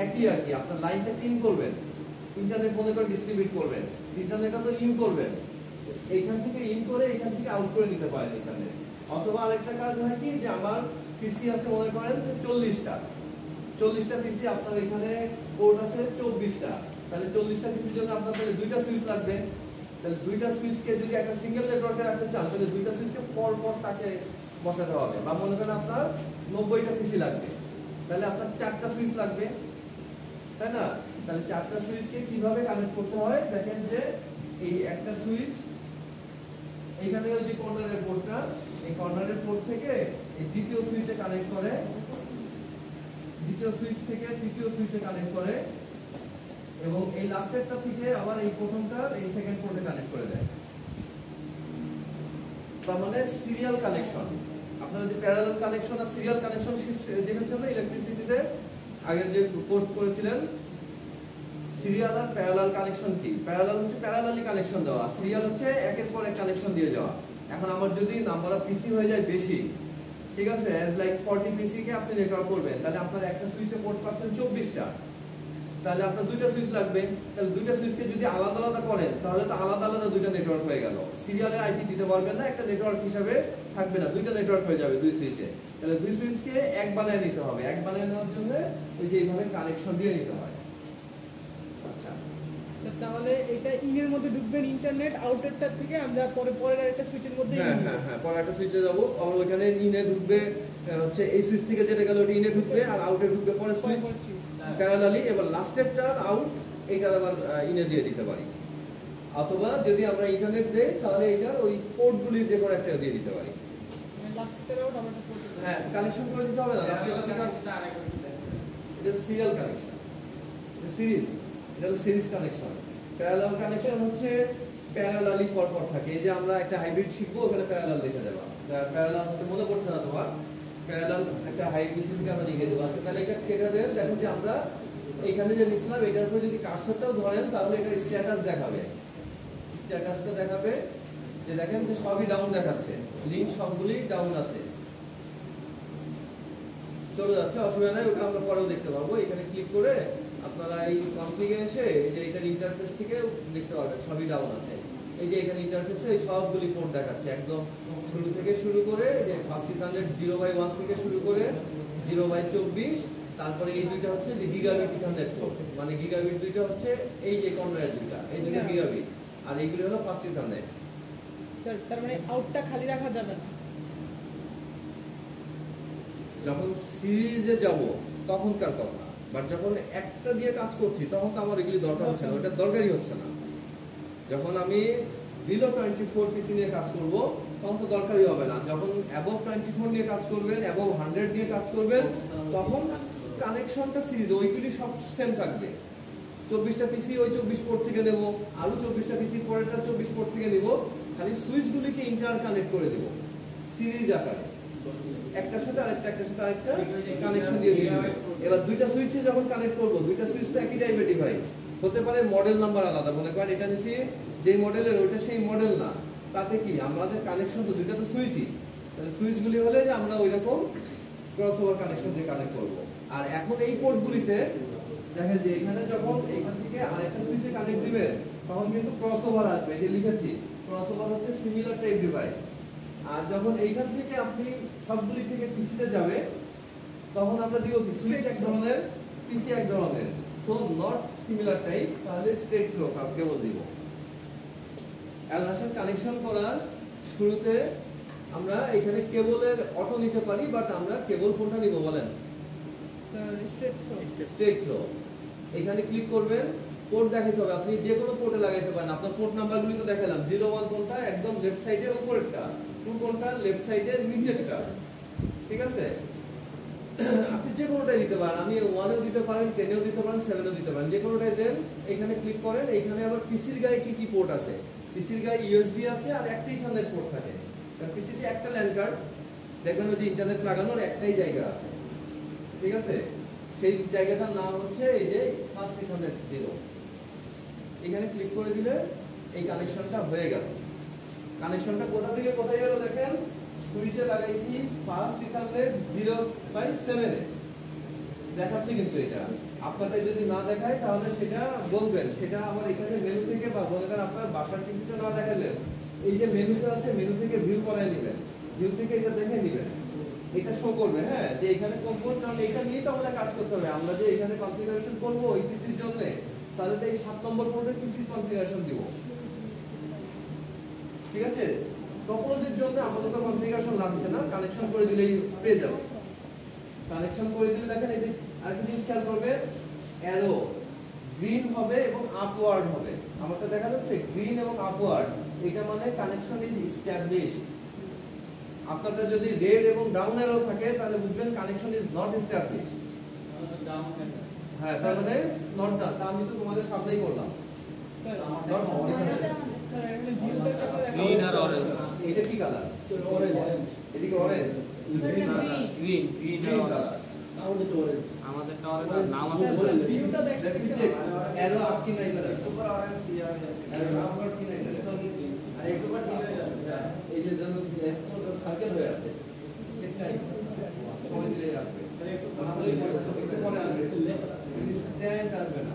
[SPEAKER 1] একই আর কি। আপনার লাইনটা ইন করবেন, ইন্টারনেট মনে করে ডিস্ট্রিবিউট করবেন, ইন্টারনেটটা তো ইন করবেন, এইখান থেকে ইন করে এইখান থেকে আউট করে নিতে পারেন এখানে। অথবা আরেকটা কাজ হয় কি যে আমার পিসি আছে মনে করেন যে 40টা পিসি, আপনার এখানে পোর্ট আছে 24টা, তাহলে 40টা পিসির জন্য আপনার তাহলে 2টা সুইচ লাগবে। তাহলে 2টা সুইচকে যদি একটা সিঙ্গেল নেটওয়ার্কে রাখতে চান তাহলে 2টা সুইচকে পর তাকে বসাতে হবে। বা মনে করেন আপনার 90টা পিসি লাগবে, তাহলে আপনার 4টা সুইচ লাগবে, তাই না? তাহলে 4টা সুইচকে কিভাবে কানেক্ট করতে হয় দেখেন যে এই একটা সুইচ এইখানে ওই যে কর্নারের পোর্টটা, এই কর্নারের পোর্ট থেকে এই দ্বিতীয় সুইচে কানেক্ট করে, দ্বিতীয় সুইচ থেকে তৃতীয় সুইচে কানেক্ট করে, এবং এই লাস্টেরটা থেকে আবার এই প্রথমটা এই সেকেন্ড পোর্টে কানেক্ট করে দেয়। তার মানে সিরিয়াল কানেকশন। আপনারা যে প্যারালাল কানেকশন আর সিরিয়াল কানেকশন দেখেছেন না ইলেকট্রিসিটিতে আগের যে কোর্স করেছিলেন। সিরিয়াল আর প্যারালাল কানেকশন কি? প্যারালাল হচ্ছে প্যারালালি কানেকশন দেওয়া, সিরিয়াল হচ্ছে একের পর এক কানেকশন দিয়ে যাওয়া। এখন আমার যদি নাম্বার অফ পিসি হয়ে যায় বেশি, ঠিক আছে, অ্যাজ লাইক 40 পিসি কে আপনি নেটওয়ার্ক করবেন, তাহলে আপনার একটা সুইচে পোর্ট পাচ্ছেন 24টা, তাহলে আপনার 2টা সুইচ লাগবে। তাহলে 2টা সুইচকে যদি আলাদা আলাদা করেন তাহলে তো আলাদা আলাদা 2টা নেটওয়ার্ক হয়ে গেল। সিরিয়ালে আইপি দিতে পারবেন না, একটা নেটওয়ার্ক হিসাবে থাকবে না, 2টা নেটওয়ার্ক হয়ে যাবে 2 সুইচে। তাহলে 2 সুইচকে এক বানায় নিতে হবে, এক বানায় নেওয়ার জন্য ওই যে এইভাবে কানেকশন দিয়ে নিতে হয়। আচ্ছা
[SPEAKER 4] স্যার, তাহলে এটা ইনের মধ্যে ঢুকবেন ইন্টারনেট, আউটারটার থেকে আমরা পরের আরেকটা সুইচের মধ্যে
[SPEAKER 1] হ্যাঁ, পরে একটা সুইচে যাবো, আবার ওইখানে ইনে ঢুকবে হচ্ছে এই সুইচ থেকে যেটা গেল ওটা ইনে ঢুকবে, আর আউটে ঢুকবে পরের সুইচ প্যারালালি। এবার লাস্টেরটা আউট এইটার আবার ইনে দিয়ে দিতে পারি, অথবা যদি আমরা ইন্টারনেট দেই তাহলে এটার ওই পোর্টগুলির যে কোনো একটা দিয়ে দিতে পারি। হ্যাঁ, কানেকশন করে দিতে হবে না, লাস্টেরটা থেকে এটা সিরিয়াল কানেকশন, সিরিজ, এটা হলো সিরিজ কানেকশন। প্যারালাল কানেকশন হচ্ছে প্যারালালি পরপর থাকে। এই যে আমরা একটা হাইব্রিড শিখবো, ওখানে প্যারালাল লিখে দেবো। প্যারালাল হতে মনে পড়ছে না তোমার, প্যারালাল একটা হাইব্রিড থেকে আমরা লিখে দেবো। আচ্ছা, তাহলে এটা কেটে দেন। দেখো যে আমরা এইখানে যে নিছিলাম এটার উপরে যদি কার্সরটাও ধরেন তাহলে এটা স্ট্যাটাস দেখাবে, স্ট্যাটাসটা দেখাবে যে দেখেন যে সবই ডাউন দেখাচ্ছে, লিঙ্ক সবগুলি ডাউন আছে, চলে যাচ্ছে, অসুবিধা নাই, ওটা আমরা পরেও দেখতে পাবো। এখানে ক্লিক করে আপনারা এই কনফিগে এসে এই যে এটার ইন্টারফেস থেকে দেখতে পাবেন সবই ডাউন আছে। এই যে এখানে ইন্টারফেসে সবগুলি পোর্ট দেখাচ্ছে একদম শুরু থেকে শুরু করে, যে ফার্স্ট ইথারনেট 0/1 থেকে শুরু করে 0/24, তারপরে এই দুইটা হচ্ছে যে গিগাবিট ইথারনেট পোর্ট, মানে গিগাবিট দুইটা হচ্ছে এই যে কর্নারের দুইটা, এই দুইটা গিগাবিট, আর এইগুলো হলো ফার্স্ট ইথারনেট।
[SPEAKER 4] স্যার, তার মানে আউটটা খালি রাখা যাবে না।
[SPEAKER 1] যখন সিরিজে যাব তখনকার কথা, বাট যখন একটা দিয়ে কাজ করছি তখন তো আমার এগুলি দরকার হচ্ছে না, ওটা দরকারই হচ্ছে না। যখন আমি বিলো 24 পিসি নিয়ে কাজ করব তখন তো দরকারই হবে না। যখন অ্যাবভ 24 নিয়ে কাজ করবেন, অ্যাবভ 100 নিয়ে কাজ করবেন, তখন কানেকশনটা সিরিজ ওইগুলি সব সেম থাকবে। 24টা পিসি ওই 24 পোর্ট থেকে নেব, আরো 24টা পিসি পরেরটা 24 পোর্ট থেকে নেব, খালি সুইচগুলিকে ইন্টার কানেক্ট করে দেব সিরিজ আকারে, একটার সাথে আরেকটা, একটার সাথে আরেকটা কানেকশন দিয়ে দিতে হবে। এবার দুইটা সুইচে যখন কানেক্ট করব, দুইটা সুইচ তো একই টাইপের ডিভাইস হতে পারে, মডেল নাম্বার আলাদা, মনে করেন এটা নিছি যে মডেলের, ওইটা সেই মডেল না, তাতে কি আমাদের কানেকশন তো দুইটা তো সুইচই, তাহলে সুইচগুলি হলে যে আমরা ওইরকম ক্রসওভার কানেকশন দিয়ে কানেক্ট করব। আর এখন এই পোর্টগুলিতে দেখেন যে এখানে যখন এইখান থেকে আরেকটা সুইচে কানেক্ট দিবেন তখন কিন্তু ক্রসওভার আসবে, এই যে লিখেছি ক্রসওভার হচ্ছে সিমিলার টাইপ ডিভাইস। আর যখন এইখান থেকে আপনি সবগুলি থেকে পিসিতে যাবে তখন আমরা দিব কি সুইচ এক ধরনের, পিসি এক ধরনের, সো নট সিমিলার টাইপ, তাহলে স্ট্রেট থ্রো কেবল দিব। আর আসলে কানেকশন করার শুরুতে আমরা এখানে কেবলের অটো নিতে পারি, বাট আমরা কেবল কোনটা নিব বলেন? Straight through. এখানে ক্লিক করবেন, পোর্ট দেখাইতে হবে, আপনি যে কোনো পোর্টে লাগাইতে পারেন। আপনার পোর্ট নাম্বারগুলি তো দেখালাম, 01 কোনটা একদম লেফট সাইডে উপরেরটা, 2 কোনটা লেফট সাইডে নিচেরটা, ঠিক আছে? আপনি যে কোনোটাই দিতে পারেন, আমি 1 এও দিতে পারেন, 10 এও দিতে পারেন, 7 এও দিতে পারেন, যে কোনোটাই দেন। এখানে ক্লিক করেন, এখানে আবার পিসির গায়ে কি কি পোর্ট আছে, পিসির গায়ে ইউএসবি আছে আর একটা ইথারনেট পোর্ট থাকে। কারণ পিসিতে একটা ল্যান্ড কার্ড দেখবেন ওই যে ইন্টারনেট লাগানোর একটাই জায়গা আছে, ঠিক আছে? সেই জায়গাটার নাম হচ্ছে এই যে ফার্স্ট ইথারনেট 0। এখানে ক্লিক করে দিলে এই কানেকশনটা হয়ে গেল। কানেকশনটা কোথা থেকে কোথায় গেল দেখেন, সুইচে লাগাইছি ফার্স্ট ইথারনেট 0/7 এ দেখাচ্ছে, কিন্তু এটা আপনারটা যদি না দেখায় তাহলে সেটা বলবেন, সেটা আবার এখানে মেনু থেকে বা মনে করেন আপনার বাসার পিসিতে না দেখালে এই যে মেনুতে আছে, মেনু থেকে ভিউ করায় নেবেন, ভিউ থেকে এটা দেখে নেবেন, এটা শো করবে, হ্যাঁ, যে এখানে কোন কোন, কারণ এটা নিয়েই তো আমাদের কাজ করতে হবে। আমরা যে এখানে কনফিগারেশন করবো ওই পিসির জন্য, তাহলে তো এই 7 নম্বর পোর্টের পিসির কনফিগারেশন দিব, ঠিক আছে? টপোলজির জন্য আপাতত কনফিগারেশন লাগছে না, কানেকশন করে দিলেই পেয়ে যাবে। কানেকশন করে দিলে দেখেন এই যে আরেকটা জিনিস খেয়াল করবেন, অ্যারো গ্রিন হবে এবং আপওয়ার্ড হবে। আমারটা দেখা যাচ্ছে গ্রিন এবং আপওয়ার্ড, এটা মানে কানেকশন ইজ এস্টাবলিশড। আপনারটা যদি রেড এবং ডাউন অ্যারো থাকে তাহলে বুঝবেন কানেকশন ইজ নট এস্টাবলিশড। হ্যাঁ, তার মানে নট ডান। তা আমি তো তোমাদের সামনেই করলাম।
[SPEAKER 3] গ্রিন আর অরেঞ্জ,
[SPEAKER 1] এটা কি কালার? অরেঞ্জ। এটা কি অরেঞ্জ?
[SPEAKER 3] Green green
[SPEAKER 1] colour.
[SPEAKER 3] আমাদেরটা অরেঞ্জ, নাম আছে
[SPEAKER 4] ভিউটা
[SPEAKER 1] Let me check. Arrow up की नहीं कलर ऊपर ऑरेंज किया है, arrow upward की नहीं कलर আর একটু বার ঠিক হয়ে যাবে। এই যে যেন সার্কেল হয়ে আছে এটাই সময় দিলে রাখবে, ভালোই করেছো, একটু পরে আসবে, ইনস্ট্যান্ট আসবে না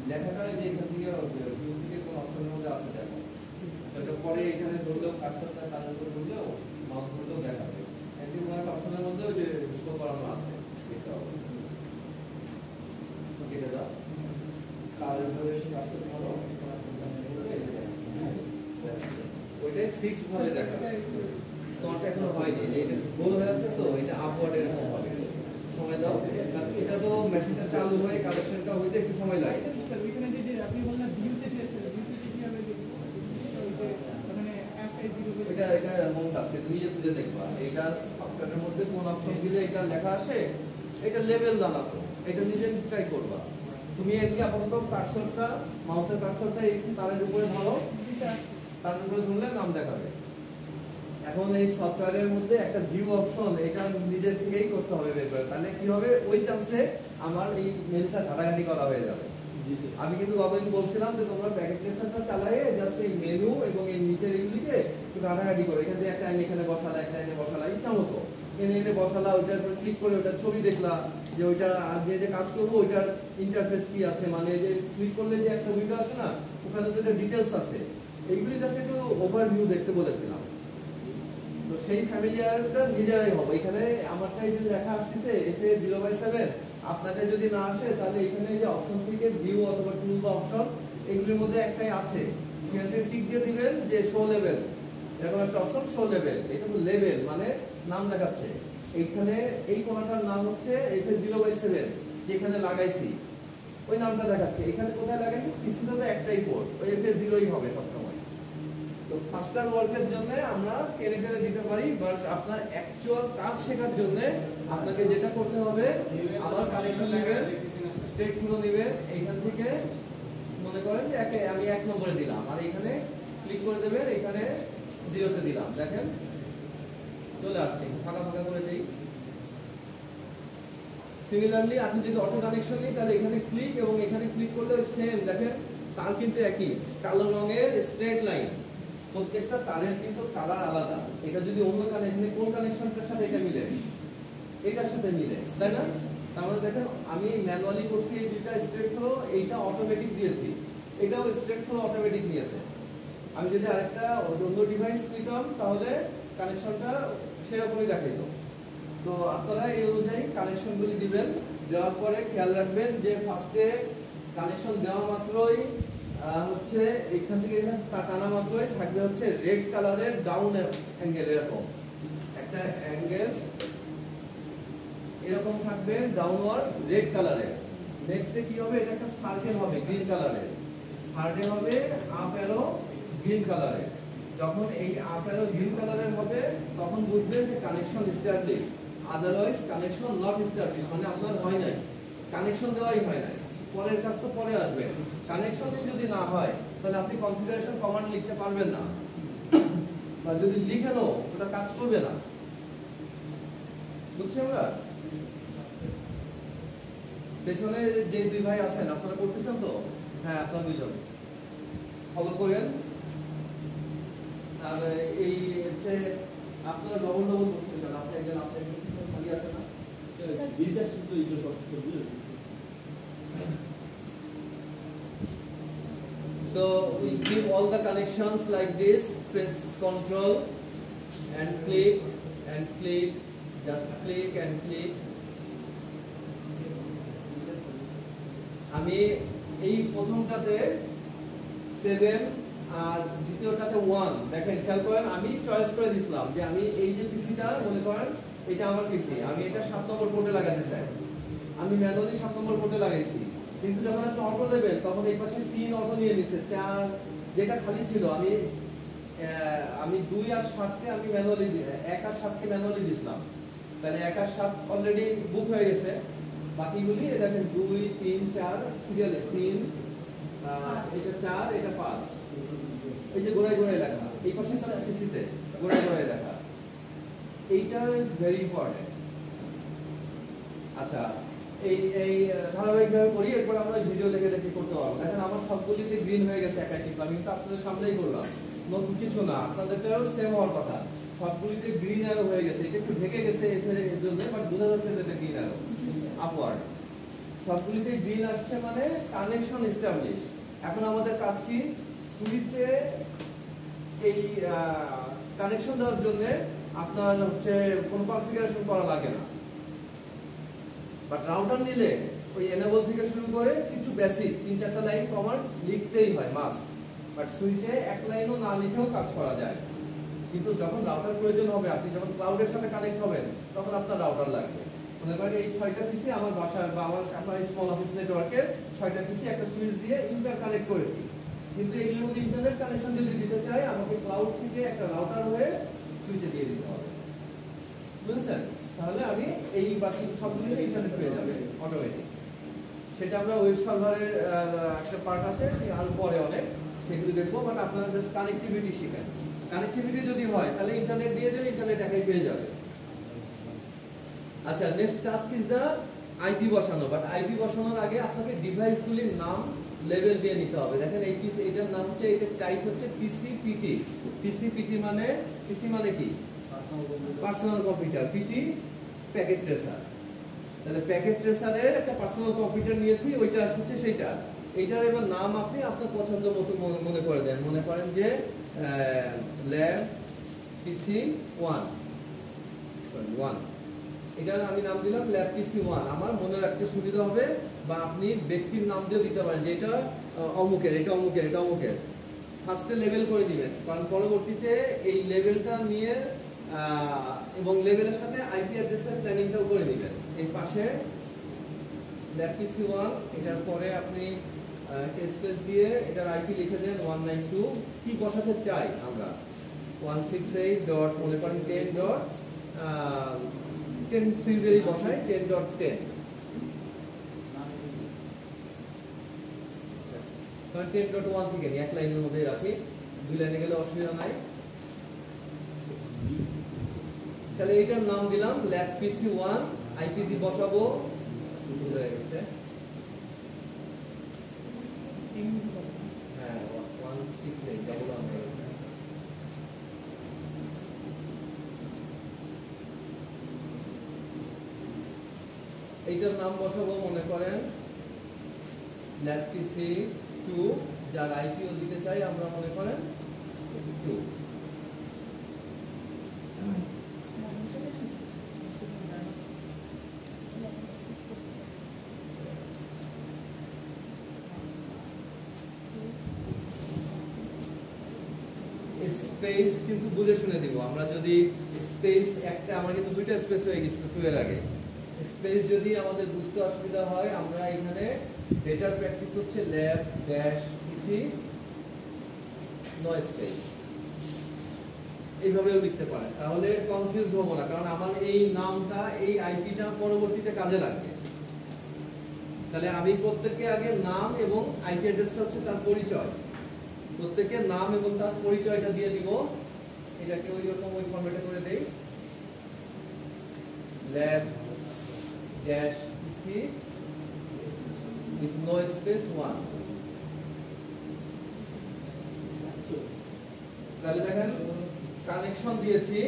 [SPEAKER 1] লেখাটা। যে এখান থেকে ভিউ থেকে কোন অপশনের মধ্যে আছে দেখো, সেটা পরে এখানে ধরলেও কার্সরটা তার উপর ধরলেও মাউস ধরলেও দেখাবে। এতে কোনো একটা অপশনের মধ্যে যে শো করানো আছে এটা হবে, কেটে দাও, তার উপরে কার্সর ধরো, ওইটাই ফিক্স ভাবে দেখাবে। তোমারটা এখনো হয়নি, এটা গোল হয়ে আছে তো, এটা আপওয়ার্ড এরকম হবে। সময় দাও, কারণ এটা তো মেশিনটা চালু হয়ে কানেকশনটা হইতে একটু সময় লাগে।
[SPEAKER 4] স্যার এখানে যে আপনি বললেন ভিউতে চেয়েছেন, ভিউতে কি হবে যে মানে FA0
[SPEAKER 1] এটা এমন কাজ, তুমি নিজে খুঁজে দেখবা এটা সফটওয়্যারের মধ্যে কোন অপশন দিলে এটা লেখা আসে, এটা লেভেল জানাতো, এটা নিজে ট্রাই করবা। তুমি এদিকে আপাতত কার্সরটা, মাউসের কার্সরটা এই তারের উপরে ধরো, তার উপরে ধরলে নাম দেখাবে। এখন এই সফটওয়্যারের মধ্যে একটা ভিউ অপশন, এটা নিজে থেকেই করতে হবে বের করে, তাহলে কি হবে ওই চান্সে আমার এই মেনুটা ঘাটাঘাটি করা হয়ে যাবে। আমি কিন্তু গতদিন বলছিলাম যে তোমরা প্যাকেট ট্রেসারটা চালায়ে জাস্ট এই মেনু এবং এই নিচের এগুলিকে একটু ঘাটাঘাটি করো, এখান থেকে একটা এখানে বসালা, একটা এনে বসালা, ইচ্ছা মতো এনে বসালা, ওইটার উপর ক্লিক করে ওটা ছবি দেখলা যে ওইটা আগে যে কাজ করবো ওইটার ইন্টারফেস কি আছে, মানে যে ক্লিক করলে যে একটা উইন্ডো আসে না, ওখানে তো ডিটেলস আছে, এইগুলি জাস্ট একটু ওভারভিউ দেখতে বলেছিলাম। তো সেই ফ্যামিলিয়ারটা নিজেরাই হবে। এখানে আমারটাই যে লেখা আসতেছে FA0/7, আপনাদের যদি না আসে তাহলে এখানে যে অপশন থেকে ভিউ অথবা টুল বা অপশন এগুলির মধ্যে একটাই আছে, সেখান থেকে টিক দিয়ে দিবেন যে শো লেভেল, এরকম একটা অপশন শো লেভেল, এটা তো লেভেল মানে নাম দেখাচ্ছে। এইখানে এই কোণাটার নাম হচ্ছে FA0/7 যেখানে লাগাইছি, ওই নামটা দেখাচ্ছে। এখানে কোথায় লাগাইছে? পিসিতে তো একটাই পোর্ট, ওই FA0ই হবে সবসময়। তো ফাস্টার ওয়ার্কের জন্য আমরা টেনে টেনে দিতে পারি, বাট আপনার অ্যাকচুয়াল কাজ শেখার জন্য আপনাকে যেটা করতে হবে, আবার কানেকশন নেবেন, স্ট্রেট থ্রু নেবেন, এইখান থেকে মনে করেন যে আমি 1 নম্বরে দিলাম, আর এখানে ক্লিক করে দেবেন, এখানে 0তে দিলাম, দেখেন চলে আসছে। ফাঁকা ফাঁকা করে দেই। সিমিলারলি আপনি যদি অটো কানেকশন নিই, তাহলে এখানে ক্লিক এবং এখানে ক্লিক করলে সেম, দেখেন তার কিন্তু একই কালো রঙের স্ট্রেট লাইন, প্রত্যেকটা তারের কিন্তু কালার আলাদা। এটা যদি অন্য কানেকশন, কোন কানেকশনটার সাথে এটা মিলে? এটার সাথে মিলে, তাই না? তার মানে দেখেন আমি ম্যানুয়ালি করছি এই দুইটা স্ট্রেট থ্রো, এইটা অটোমেটিক দিয়েছি, এটাও স্ট্রেট থ্রো অটোমেটিক নিয়েছে। আমি যদি আরেকটা অন্য ডিভাইস নিতাম তাহলে কানেকশনটা সেরকমই দেখাইতো। তো আপনারা এই অনুযায়ী কানেকশনগুলি দিবেন। দেওয়ার পরে খেয়াল রাখবেন যে ফার্স্টে কানেকশন দেওয়া মাত্রই হচ্ছে এখান থেকে টানা মাত্রই থাকবে হচ্ছে রেড কালারের ডাউন অ্যাঙ্গেল, এরকম একটা অ্যাঙ্গেল এরকম থাকবে ডাউনওয়ার্ড রেড কালারের। নেক্সটে কি হবে? এটা একটা সার্কেল হবে গ্রিন কালারের, থার্ডে হবে আপ অ্যারো গ্রিন কালারের। যখন এই আপ অ্যারো গ্রিন কালারের হবে তখন বুঝবেন যে connection establish, otherwise connection not establish, মানে আপনার হয় নাই, কানেকশন দেওয়াই হয় নাই। পরের কাজ তো পরে আসবে। কানেকশন যদি না হয় তাহলে আপনি কনফিগারেশন কমান্ড লিখতে পারবেন না, বা যদি লিখেনও ওটা কাজ করবে না। বুঝছি আমরা? পেছনে যে দুই ভাই আছেন আপনারা করতেছেন তো? হ্যাঁ, আপনারা দুইজন ফলো করেন। আর এই হচ্ছে আপনারা ডবল ডবল করতেছেন, আপনি একজন খালি আছে না? So we give all the connections like this, press Ctrl and click, just click and click. আমি এই প্রথমটাতে 7 আর দ্বিতীয়টাতে 1, দেখেন খেয়াল করেন আমি চয়েস করে দিছিলাম যে আমি এই যে পিসিটা মনে করেন এটা আমার পিসি, আমি এটা 7 নম্বর পোর্টে লাগাতে চাই, আমি ম্যানুয়ালি 7 নম্বর পোর্টে লাগাইছি। কিন্তু যখন আপনি অটো দেবেন তখন এই পাশে 3 অটো নিয়ে নিছে, 4 যেটা খালি ছিল আমি 2 আর 7কে আমি ম্যানুয়ালি 1 আর 7কে ম্যানুয়ালি দিছিলাম, তাহলে 1 আর 7 অলরেডি বুক হয়ে গেছে। বাকিগুলি দেখেন 2 3 4 সিরিয়ালে 3, এটা 4, এটা 5, এই যে গোড়ায় গোড়ায় লেখা, এই পাশে পিসিতে গোড়ায় গোড়ায় লেখা, এইটা ইজ ভেরি ইম্পর্টেন্ট। আচ্ছা, এই ধারাবাহিকভাবে করি, এরপর আমরা ভিডিও দেখে দেখে করতে পারবো। দেখেন আমার সবগুলিতে গ্রিন হয়ে গেছে একা কিন্তু আমি কিন্তু আপনাদের সামনেই করলাম, নতুন কিছু না, আপনাদেরটাও সেম হওয়ার কথা। সবগুলিতে গ্রিন অ্যারো হয়ে গেছে, এটা একটু ঢেকে গেছে এর জন্য, বাট বোঝা যাচ্ছে যে এটা গ্রিন অ্যারো আপওয়ার্ড। সবগুলিতে গ্রিন আসছে মানে কানেকশন এস্টাবলিশ। এখন আমাদের কাজ কি? সুইচে এই কানেকশন দেওয়ার জন্য আপনার হচ্ছে কোনো কনফিগারেশন করা লাগে না, বাট রাউটার নিলে ওই এনেবল থেকে শুরু করে কিছু বেসিক 3-4টা লাইন কমান্ড লিখতেই হয় মাস্ট, বাট সুইচে এক লাইনও না লিখেও কাজ করা যায়। কিন্তু যখন রাউটার প্রয়োজন হবে, আপনি যখন ক্লাউডের সাথে কানেক্ট হবেন তখন আপনার রাউটার লাগবে। মনে করেন এই 6টা পিসি আমার বাসার বা আপনার স্মল অফিস নেটওয়ার্কের 6টা পিসি একটা সুইচ দিয়ে ইন্টার কানেক্ট করেছি, কিন্তু এগুলোর মধ্যে ইন্টারনেট কানেকশন যদি দিতে চাই আমাকে ক্লাউড থেকে একটা রাউটার হয়ে সুইচে দিয়ে দিতে হবে, বুঝছেন? তাহলে আমি এই বাকি সবগুলোতে ইন্টারনেট পেয়ে যাবে অটোমেটিক। সেটা আমরা ওয়েব সার্ভারের একটা পার্ট আছে, সেই আরো পরে অনেক সেগুলো দেখবো, বাট আপনারা জাস্ট কানেক্টিভিটি শিখেন। কানেক্টিভিটি যদি হয় তাহলে ইন্টারনেট দিয়ে দিলে ইন্টারনেট একাই পেয়ে যাবে। আচ্ছা, next task is the IP বসানো, বাট আইপি বসানোর আগে আপনাকে ডিভাইসগুলির নাম লেভেল দিয়ে নিতে হবে। দেখেন এই পিসি, এটার নাম হচ্ছে, এটা টাইপ হচ্ছে পিসিপিটি। পিসিপিটি মানে পিসি মানে কি? Personal computer, PT packet tracer. তাহলে প্যাকেট ট্রেসারের একটা পার্সোনাল কম্পিউটার নিয়েছি, ওইটা হচ্ছে সেইটা। এইটার এবার নাম আপনি আপনার পছন্দ মতো মনে করে দেন। মনে করেন যে ল্যাব পিসি 1, এটার আমি নাম দিলাম ল্যাব পিসি 1, আমার মনে রাখতে সুবিধা হবে। বা আপনি ব্যক্তির নাম দিয়ে দিতে পারেন যে এটা অমুকের, এটা অমুকের, এটা অমুকের। ফার্স্টে লেভেল করে দিবেন, কারণ পরবর্তীতে এই লেভেলটা নিয়ে এবং লেভেলের সাথে আইপি অ্যাড্রেসের প্ল্যানিংটাও করে দিবেন। এই পাশে ল্যাব পিসি 1 এটার পরে আপনি একটা স্পেস দিয়ে এটার আইপি লিখে দেন 192 কি বসাতে চাই আমরা 168 ডট মনে করেন 10 ডট 10 সিরিজেরই বসাই 10.10 কারণ 10.1 থেকে নিয়ে এক লাইনের মধ্যে রাখি, দুই লাইনে গেলে অসুবিধা নাই। তাহলে এইটার নাম দিলাম ল্যাব পিসি 1, আইপি দিয়ে বসাবো হয়ে গেছে, হ্যাঁ 168 ডাবল 1 হয়ে গেছে। এইটার নাম বসাবো মনে করেন ল্যাব পিসি 2, যার আইপিও দিতে চাই আমরা মনে করেন 2। স্পেস কিন্তু বুঝে শুনে দিব, আমরা যদি স্পেস একটা, আমার কিন্তু দুইটা স্পেস হয়ে গেছিল 2 এর আগে, স্পেস যদি আমাদের বুঝতে অসুবিধা হয় আমরা এখানে ডেটার প্র্যাকটিস হচ্ছে ল্যাব ড্যাশ পিসি নো স্পেস, এইভাবেও লিখতে পারেন, তাহলে কনফিউজ হবো না, কারণ আমার এই নামটা এই আইপিটা পরবর্তীতে কাজে লাগবে। তাহলে আমি প্রত্যেককে আগে নাম এবং আইপি অ্যাড্রেসটা হচ্ছে তার পরিচয়, প্রত্যেকের নাম এবং তার পরিচয়টা দিয়ে দিব, এটাকে ওই রকম ওই ফরম্যাটে করে দেই lab dash PC with no space 1। তাহলে দেখেন কানেকশন দিয়েছি,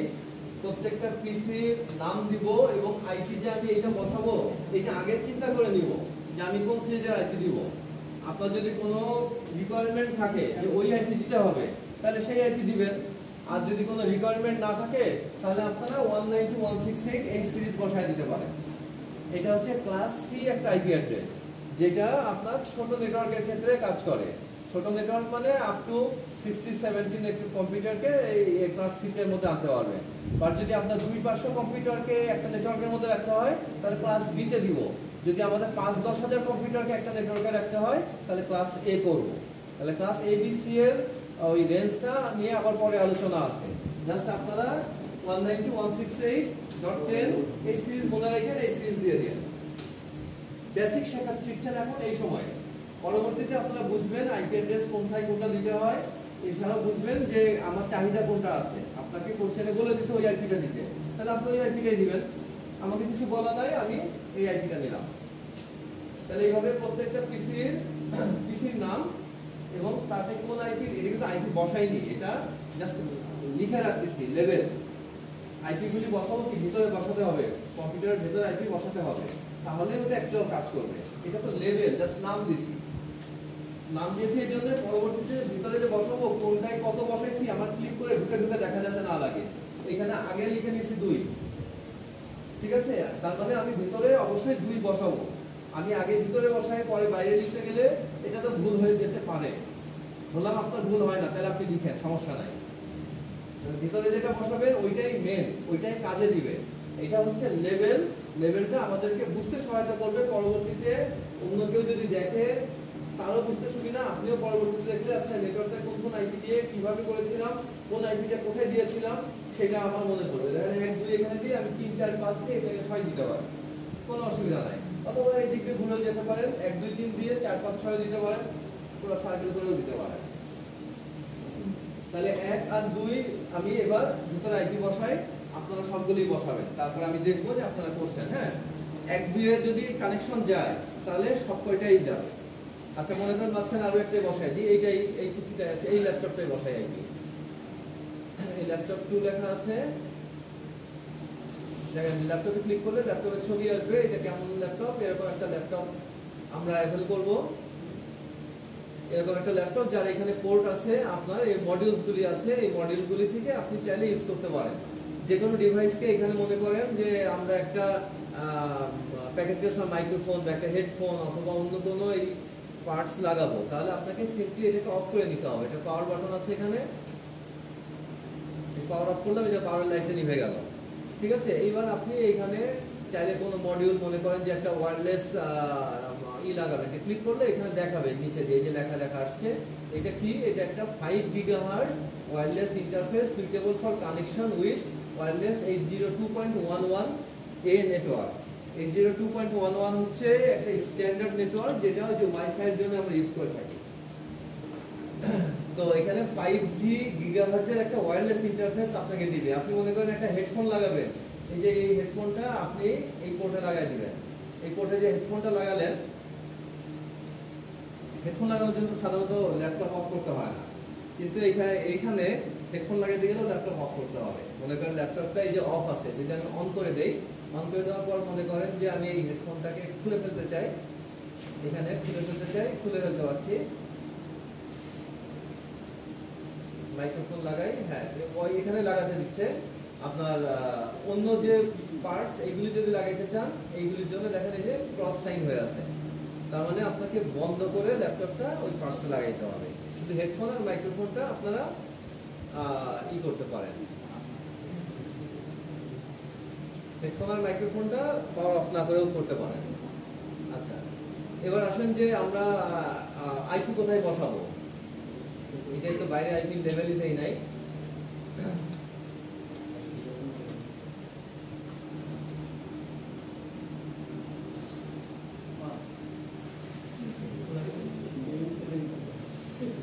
[SPEAKER 1] প্রত্যেকটা পিসির নাম দিব এবং আইপি যে আমি এটা বসাবো এটা আগে চিন্তা করে নিব যে আমি কোন সিরিজের আইপি দিব। আপনার যদি কোনো রিকোয়ারমেন্ট থাকে যে ওই আইপি দিতে হবে তাহলে সেই আইপি দিবেন, আর যদি কোনো রিকোয়ারমেন্ট না থাকে তাহলে আপনারা 192.168 এই সিরিজ বসায় দিতে পারেন। এটা হচ্ছে ক্লাস সি একটা আইপি অ্যাড্রেস, যেটা আপনার ছোট নেটওয়ার্কের ক্ষেত্রে কাজ করে। ছোট নেটওয়ার্ক মানে আপ টু 60-70 নেটওয়ার্ক কম্পিউটারকে এই ক্লাস সি এর মধ্যে আনতে পারবেন। আর যদি আপনার 200-500 কম্পিউটারকে একটা নেটওয়ার্কের মধ্যে রাখতে হয় তাহলে ক্লাস বি তে দিব। যদি আমাদের 5-10 হাজার কম্পিউটারকে একটা নেটওয়ার্কে রাখতে হয় তাহলে ক্লাস এ করব। তাহলে ক্লাস এ বি সি এর ওই রেঞ্জটা নিয়ে আবার পরে আলোচনা আছে। জাস্ট আপনারা 192.168.10 এই সিরিজ মনে রাখেন, এই সিরিজ দিয়ে দিন। বেসিক শিখছেন এখন এই সময়, পরবর্তীতে আপনারা বুঝবেন আইপি অ্যাড্রেস কোনটায় কোনটা দিতে হয়, এছাড়াও বুঝবেন যে আমার চাহিদা কোনটা আছে। আপনাকে কোশ্চেনে বলে দিছে ওই আইপিটা দিতে, তাহলে আপনি ওই আইপিটাই দিবেন, আমাকে কিছু বলা নাই, আমি এই আইপিটা নিলাম। তাহলে এইভাবে প্রত্যেকটা পিসির নাম এবং তাতে কোন আইপি, এটা কিন্তু আইপি বসাইনি, এটা জাস্ট লিখে রাখতেছি লেভেল। আইপি গুলি বসাবো কি ভিতরে বসাতে হবে, কম্পিউটারের ভিতরে আইপি বসাতে হবে, তাহলে ওটা অ্যাকচুয়াল কাজ করবে। এটা তো লেভেল, জাস্ট নাম দিছি, নাম দিয়েছি এই জন্য পরবর্তীতে ভিতরে যে বসাবো কোনটায় কত বসাইছি আমার ক্লিক করে ঢুকে ঢুকে দেখা যাতে না লাগে। এখানে আগে লিখে নিয়েছি 2, ঠিক আছে? তার মানে আমি ভিতরে অবশ্যই 2 বসাবো। আমি আগে ভিতরে বসাই পরে বাইরে লিখতে গেলে এটা তো ভুল হয়ে যেতে পারে। বললাম আপনার ভুল হয় না, তাহলে আপনি লিখেন, সমস্যা নাই। ভিতরে যেটা বসাবেন ওইটাই মেন, ওইটাই কাজে দিবে। এটা হচ্ছে লেভেল, লেভেলটা আমাদেরকে বুঝতে সহায়তা করবে। পরবর্তীতে অন্য কেউ যদি দেখে তারও বুঝতে সুবিধা, আপনিও পরবর্তীতে দেখলে আচ্ছা নেটওয়ার্কটা কোন কোন আইপি দিয়ে কিভাবে করেছিলাম, কোন আইপিটা কোথায় দিয়েছিলাম সেটা আমার মনে পড়বে। দেখেন 1 2 এখানে দিয়ে আমি 3 4 5 দিয়ে এটাকে 6 দিতে পারি, কোনো অসুবিধা নাই। অথবা এই দিক দিয়ে ঘুরেও যেতে পারেন, 1 2 3 দিয়ে 4 5 6 দিতে পারেন, পুরো সার্কেল করেও দিতে পারেন। তাহলে 1 আর 2 আমি এবার ভিতরে আইপি বসাই, আপনারা সবগুলোই বসাবেন, তারপর আমি দেখবো যে আপনারা করছেন। হ্যাঁ, 1 2 এ যদি কানেকশন যায় তাহলে সব কয়টাই যাবে। আচ্ছা মনে করেন মাঝখানে আরো একটাই বসাই দিই, এইটাই এই পিসিটা আছে, এই ল্যাপটপটাই বসাই আইপি। এই ল্যাপটপ 2 লেখা আছে, দেখেন ল্যাপটপে ক্লিক করলে ল্যাপটপের ছবি আসবে, এটা কেমন ল্যাপটপ, এরকম একটা ল্যাপটপ আমরা অ্যাভেল করব। এরকম একটা ল্যাপটপ যার এখানে পোর্ট আছে, আপনার এই মডিউলসগুলি আছে, এই মডিউলগুলি থেকে আপনি চাইলে ইউজ করতে পারেন। যে কোনো ডিভাইসকে এখানে মনে করেন যে আমরা একটা প্যাকেট কেসার মাইক্রোফোন বা একটা হেডফোন অথবা অন্য কোনো এই পার্টস লাগাবো, তাহলে আপনাকে সিম্পলি এটাকে অফ করে নিতে হবে। এটা পাওয়ার বাটন আছে এখানে, পাওয়ার অফ করলাম, এটা পাওয়ার লাইটটা নিভে গেল, ঠিক আছে? এইবার আপনি এখানে চাইলে কোনো মডিউল মনে করেন যে একটা ওয়্যারলেস লাগাবেন, ক্লিক করলে এখানে দেখাবে নিচে দিয়ে যে লেখা আসছে এটা কি, এটা একটা 5 GHz wireless interface suitable for connection with wireless 802.11a network. 802.11 হচ্ছে একটা স্ট্যান্ডার্ড নেটওয়ার্ক যেটা যে ওয়াইফাই এর জন্য আমরা ইউজ করে থাকি। তো এখানে 5G GHz এর একটা ওয়্যারলেস ইন্টারফেস আপনাকে দিবে। আপনি মনে করেন একটা হেডফোন লাগাবেন, এই যে এই হেডফোনটা আপনি এই পোর্টে লাগাই দিবেন। এই পোর্টে যে হেডফোনটা লাগালেন, হেডফোন লাগানোর জন্য সাধারণত ল্যাপটপ অফ করতে হয় না, কিন্তু এইখানে হেডফোন লাগাইতে গেলেও ল্যাপটপ অফ করতে হবে। মনে করেন ল্যাপটপটা এই যে অফ আছে, যদি আমি অন করে দেই, অন করে দেওয়ার পর মনে করেন যে আমি এই হেডফোনটাকে খুলে ফেলতে চাই, এখানে খুলে ফেলতে চাই, খুলে ফেলতে পারছি। মাইক্রোফোন লাগাই, হ্যাঁ ওই এখানে লাগাতে দিচ্ছে। আপনার অন্য যে পার্টস এইগুলি যদি লাগাইতে চান, এইগুলির জন্য দেখেন এই যে ক্রস সাইন হয়ে আছে, তার মানে আপনাকে বন্ধ করে ল্যাপটপটা ওই পার্টসে লাগাইতে হবে। কিন্তু হেডফোন আর মাইক্রোফোনটা আপনারা করতে পারেন। হেডফোন আর মাইক্রোফোনটা পাওয়ার অফ না করেও করতে পারেন। আচ্ছা, এবার আসেন যে আমরা আইপি কোথায় বসাবো। এটাই তো বাইরে আইপি লেভেলই দেই নাই।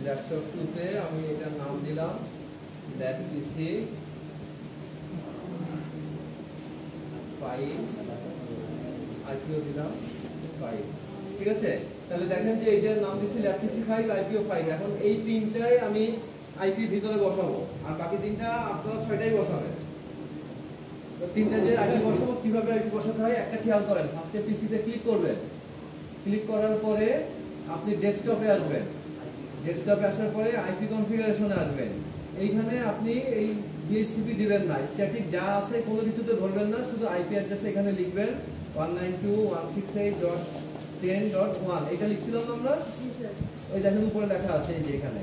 [SPEAKER 1] ল্যাপটপ 2 তে আমি এটার নাম দিলাম ল্যাব পিসি 5, আইপিও দিলাম 5। ঠিক আছে, তাহলে দেখেন যে এটার নাম দিছি ল্যাব পিসি 5, আইপিও 5। এখন এই তিনটাই আমি আইপি ভিতরে বসাবো, আর বাকি তিনটা আপনারা 6টাই বসাবেন। তো তিনটা যে আইপি বসাবো, কিভাবে আইপি বসাতে হয় একটা খেয়াল করেন। ফার্স্টে পিসিতে ক্লিক করবেন, ক্লিক করার পরে আপনি ডেস্কটপে আসবেন, ডেস্কটপে আসার পরে আইপি কনফিগারেশনে আসবেন। এইখানে আপনি এই ডিএসসিপি দিবেন না, স্ট্যাটিক যা আছে কোনো কিছুতে ধরবেন না, শুধু আইপি অ্যাড্রেস এখানে লিখবেন 192.168.10.1। এটা লিখছিলাম না আমরা, ওই দেখেন উপরে লেখা আছে এই যে এখানে।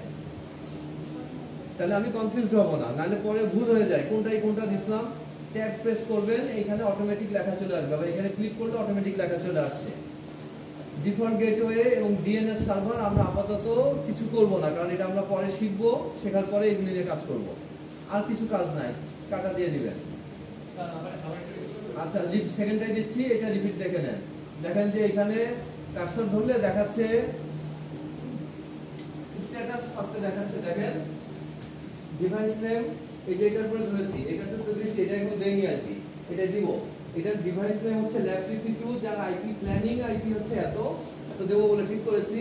[SPEAKER 1] তাহলে আমি কনফিউজড হব না, নাহলে পরে ভুল হয়ে যায় কোনটা দিছিলাম। ট্যাব প্রেস করবেন, এইখানে অটোমেটিক লেখা চলে আসবে, আবার এখানে ক্লিক করলে অটোমেটিক লেখা চলে আসছে। ডিফল্ট গেটওয়ে এবং ডিএনএস সার্ভার আমরা আপাতত কিছু করব না, কারণ এটা আমরা পরে শিখবো, শেখার পরে এগুলি নিয়ে কাজ করব। আর কিছু কাজ নাই, টাকা দিয়ে দিবেন। আচ্ছা, সেকেন্ডটাই দিচ্ছি, এটা রিপিট দেখে নেন। দেখেন যে এখানে কার্সর ধরলে দেখাচ্ছে স্ট্যাটাস, ফার্স্টে দেখাচ্ছে দেখেন ডিভাইস নেম, এই যে এটার উপরে ধরেছি, এটাতে তো দিছি, এটা এখন দেইনি আইপি, এটা দিব। এটার ডিভাইস নেম হচ্ছে ল্যাব পিসি 2, যার আইপি প্ল্যানিং আইপি হচ্ছে এত দেব বলে ঠিক করেছি।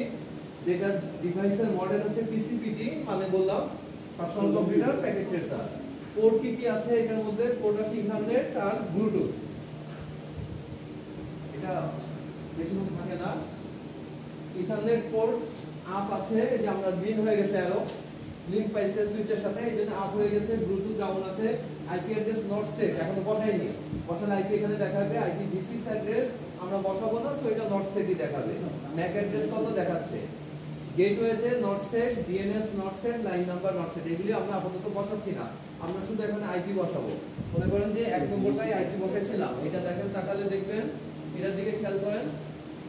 [SPEAKER 1] যেটার ডিভাইসের মডেল হচ্ছে পিসিপিটি, মানে বললাম personal computer packet tracer. Port কি আছে এটার মধ্যে? পোর্ট আছে ইথারনেট আর ব্লুটুথ। এটা বেশি কিছু থাকে না। ইথারনেট পোর্ট আপ আছে, এই যে আমরা গ্রিন হয়ে গেছে আরো, লিংক পাইছে সুইচের সাথে, এই জন্য আপ হয়ে গেছে। ব্লুটুথ ডাউন আছে। আইপি অ্যাড্রেস নট সেট, এখনো বসাইনি, বসালে আইপি এখানে দেখাবে। IPv6 অ্যাড্রেস আমরা বসাবো না, সো এটা নট সেটই দেখাবে। ম্যাক অ্যাড্রেস কত দেখাচ্ছে, গেটওয়েতে not set, DNS not set, line number not set, এগুলি আমরা আপাতত বসাচ্ছি না, আমরা শুধু এখানে আইপি বসাবো। মনে করেন যে 1 নম্বরটাই আইপি বসাইছিলাম, এটা দেখেন, তাকালে দেখবেন, এটার দিকে খেয়াল করেন,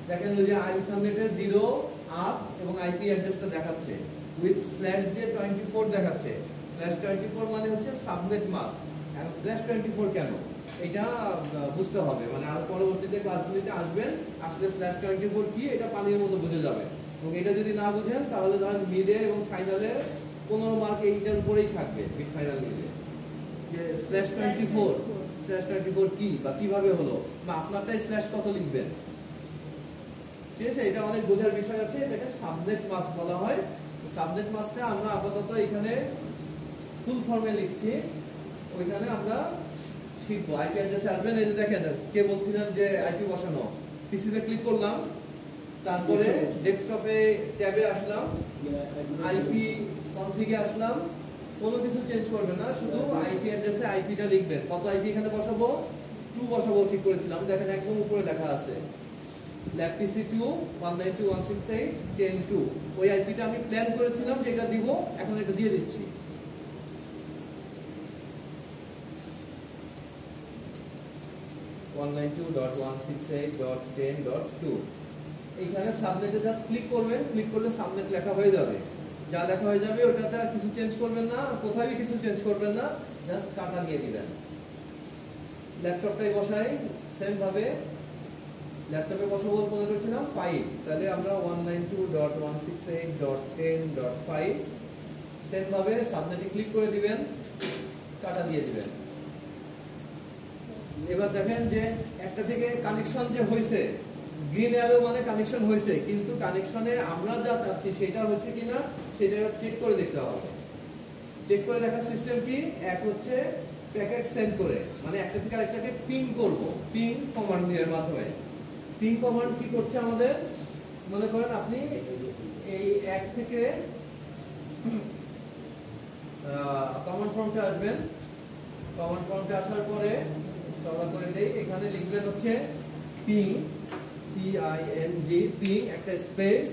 [SPEAKER 1] দেখেন ওই যে ইথারনেটে 0 আপ এবং আইপি অ্যাড্রেসটা দেখাচ্ছে উইথ স্ল্যাশ দিয়ে 24 দেখাচ্ছে। স্ল্যাশ 24 মানে হচ্ছে সাবনেট মাস্ক। এখন স্ল্যাশ 24 কেন, এটা বুঝতে হবে, মানে আর পরবর্তীতে ক্লাসগুলিতে আসবেন, আসলে স্ল্যাশ 24 কি এটা পানির মতো বুঝে যাবে। এবং এটা যদি না বুঝেন তাহলে ধরেন মিডে এবং ফাইনালে 15 মার্ক এইটার উপরেই থাকবে, মিড ফাইনাল মিলে, যে স্ল্যাশ 24 কি বা কিভাবে হলো, বা আপনারটাই স্ল্যাশ কত লিখবেন। ঠিক আছে, এটা অনেক বোঝার বিষয় আছে। এটাকে সাবনেট মাস্ক বলা হয়। সাবনেট মাস্কটা আমরা আপাতত এখানে ফুল ফর্মে লিখছি, ওইখানে আমরা শিখবো। আইপি অ্যাড্রেসে আসবেন, এই যে দেখেন কে বলছিলেন যে আইপি বসানো, পিসিতে ক্লিক করলাম, তারপরে ডেস্কটপে ট্যাবে আসলাম, আইপি কনফিগে আসলাম, কোনো কিছু চেঞ্জ করবেন না, শুধু আইপি অ্যাড্রেসে আইপিটা লিখবেন। কত আইপি এখানে বসাবো? 2 বসাবো, ঠিক করেছিলাম, দেখেন একদম উপরে লেখা আছে ল্যাব পিসি 2 192.168.10.2। ওই আইপিটা আমি প্ল্যান করেছিলাম যে এটা দিব, এখন এটা দিয়ে দিচ্ছি। 192.168.10.2 এইখানে সাবনেটে জাস্ট ক্লিক করবেন, ক্লিক করলে সাবনেট লেখা হয়ে যাবে। যা লেখা হয়ে যাবে ওটাতে আর কিছু চেঞ্জ করবেন না, কোথাও কিছু চেঞ্জ করবেন না, জাস্ট কাটা দিয়ে দিবেন। ল্যাপটপটাই বসাই সেম ভাবে, ল্যাপটপে বসাবো মনে করছিলাম 5, তাহলে আমরা 192.168.10.5 সেম ভাবে সাবনেটে ক্লিক করে দিবেন, কাটা দিয়ে দিবেন। এবার দেখেন যে একটা থেকে কানেকশন যে হয়েছে, গ্রিন অ্যারো মানে কানেকশন হয়েছে, কিন্তু কানেকশনে আমরা যা চাচ্ছি সেটা হচ্ছে কিনা সেটা চেক করে দেখতে হবে। চেক করে দেখার সিস্টেম কি, এক হচ্ছে প্যাকেট সেন্ড করে, মানে একটা থেকে আরেকটাকে পিং করব, পিং কমান্ড এর মাধ্যমে। পিং কমান্ড কি করছে আমাদের, মনে করেন আপনি এই এক থেকে কমান্ড প্রম্পটে আসবেন, কমান্ড প্রম্পটে আসার পরে চড়া করে দেই, এখানে লিখবেন হচ্ছে পিং, PING, পিং একটা স্পেস,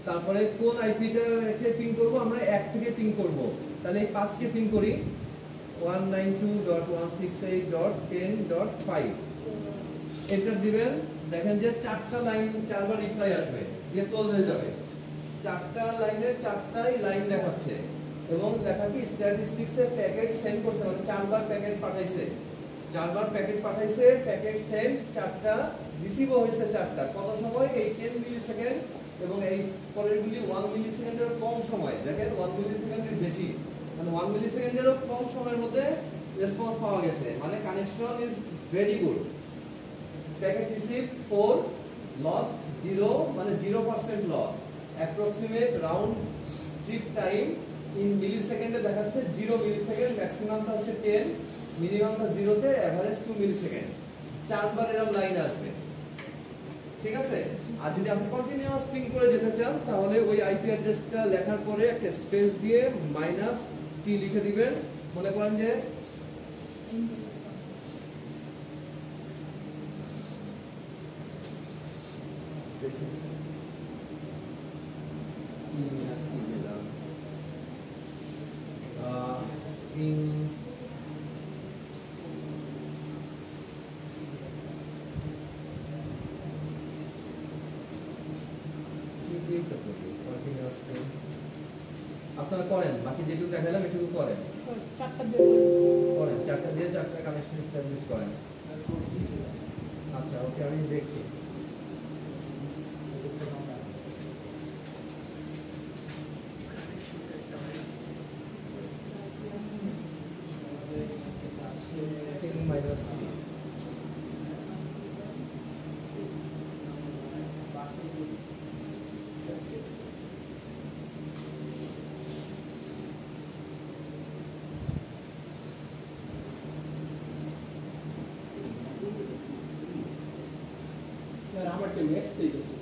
[SPEAKER 1] তারপরে কোন আইপিটা কে পিং করব, আমরা এক থেকে পিং করব, তাহলে এই 5 কে পিং করি 192.168.10.5 এন্টার দিবেন। দেখেন যে 4টা লাইন 4বার রিপ্লাই আসবে, দিয়ে ক্লোজ হয়ে যাবে। 4টা লাইনের 4টাই লাইন দেখাচ্ছে এবং দেখা কি স্ট্যাটিস্টিক্সে প্যাকেট সেন্ড করছে, মানে 4বার প্যাকেট পাঠাইছে, 4বার প্যাকেট পাঠাইছে, প্যাকেট সেন্ড 4টা, রিসিভও হয়েছে 4টা। কত সময়, এই 10 মিলি সেকেন্ড, এবং এই পরেরগুলি 1 মিলি সেকেন্ডের কম সময়। দেখেন 1 মিলি সেকেন্ডের বেশি, মানে 1 মিলি সেকেন্ডেরও কম সময়ের মধ্যে রেসপন্স পাওয়া গেছে, মানে connection is very good. Packet receive 4, loss 0, মানে 0% loss. Approximate round trip time in মিলি সেকেন্ডে দেখাচ্ছে 0 মিলি সেকেন্ড, ম্যাক্সিমামটা হচ্ছে 10, মিনিমামটা 0তে, এভারেজ 2 মিলি সেকেন্ড। 4বার এরকম লাইন আসবে, ঠিক আছে। আর যদি আপনি কন্টিনিউয়াস পিং করে যেতে চান তাহলে ওই আইপি অ্যাড্রেসটা লেখার পরে একটা স্পেস দিয়ে -t লিখে দিবেন। মনে করেন যে আপনারা করেন, বাকি যেটুকু দেখালাম এটুকু করেন,
[SPEAKER 4] 4টা দিয়ে
[SPEAKER 1] করেন 4টা দিয়ে 4টা কানেকশন এস্টাবলিশ করেন। আচ্ছা ওকে, আমি দেখছি।
[SPEAKER 5] স্যার আমার একটা মেসেজ আছে।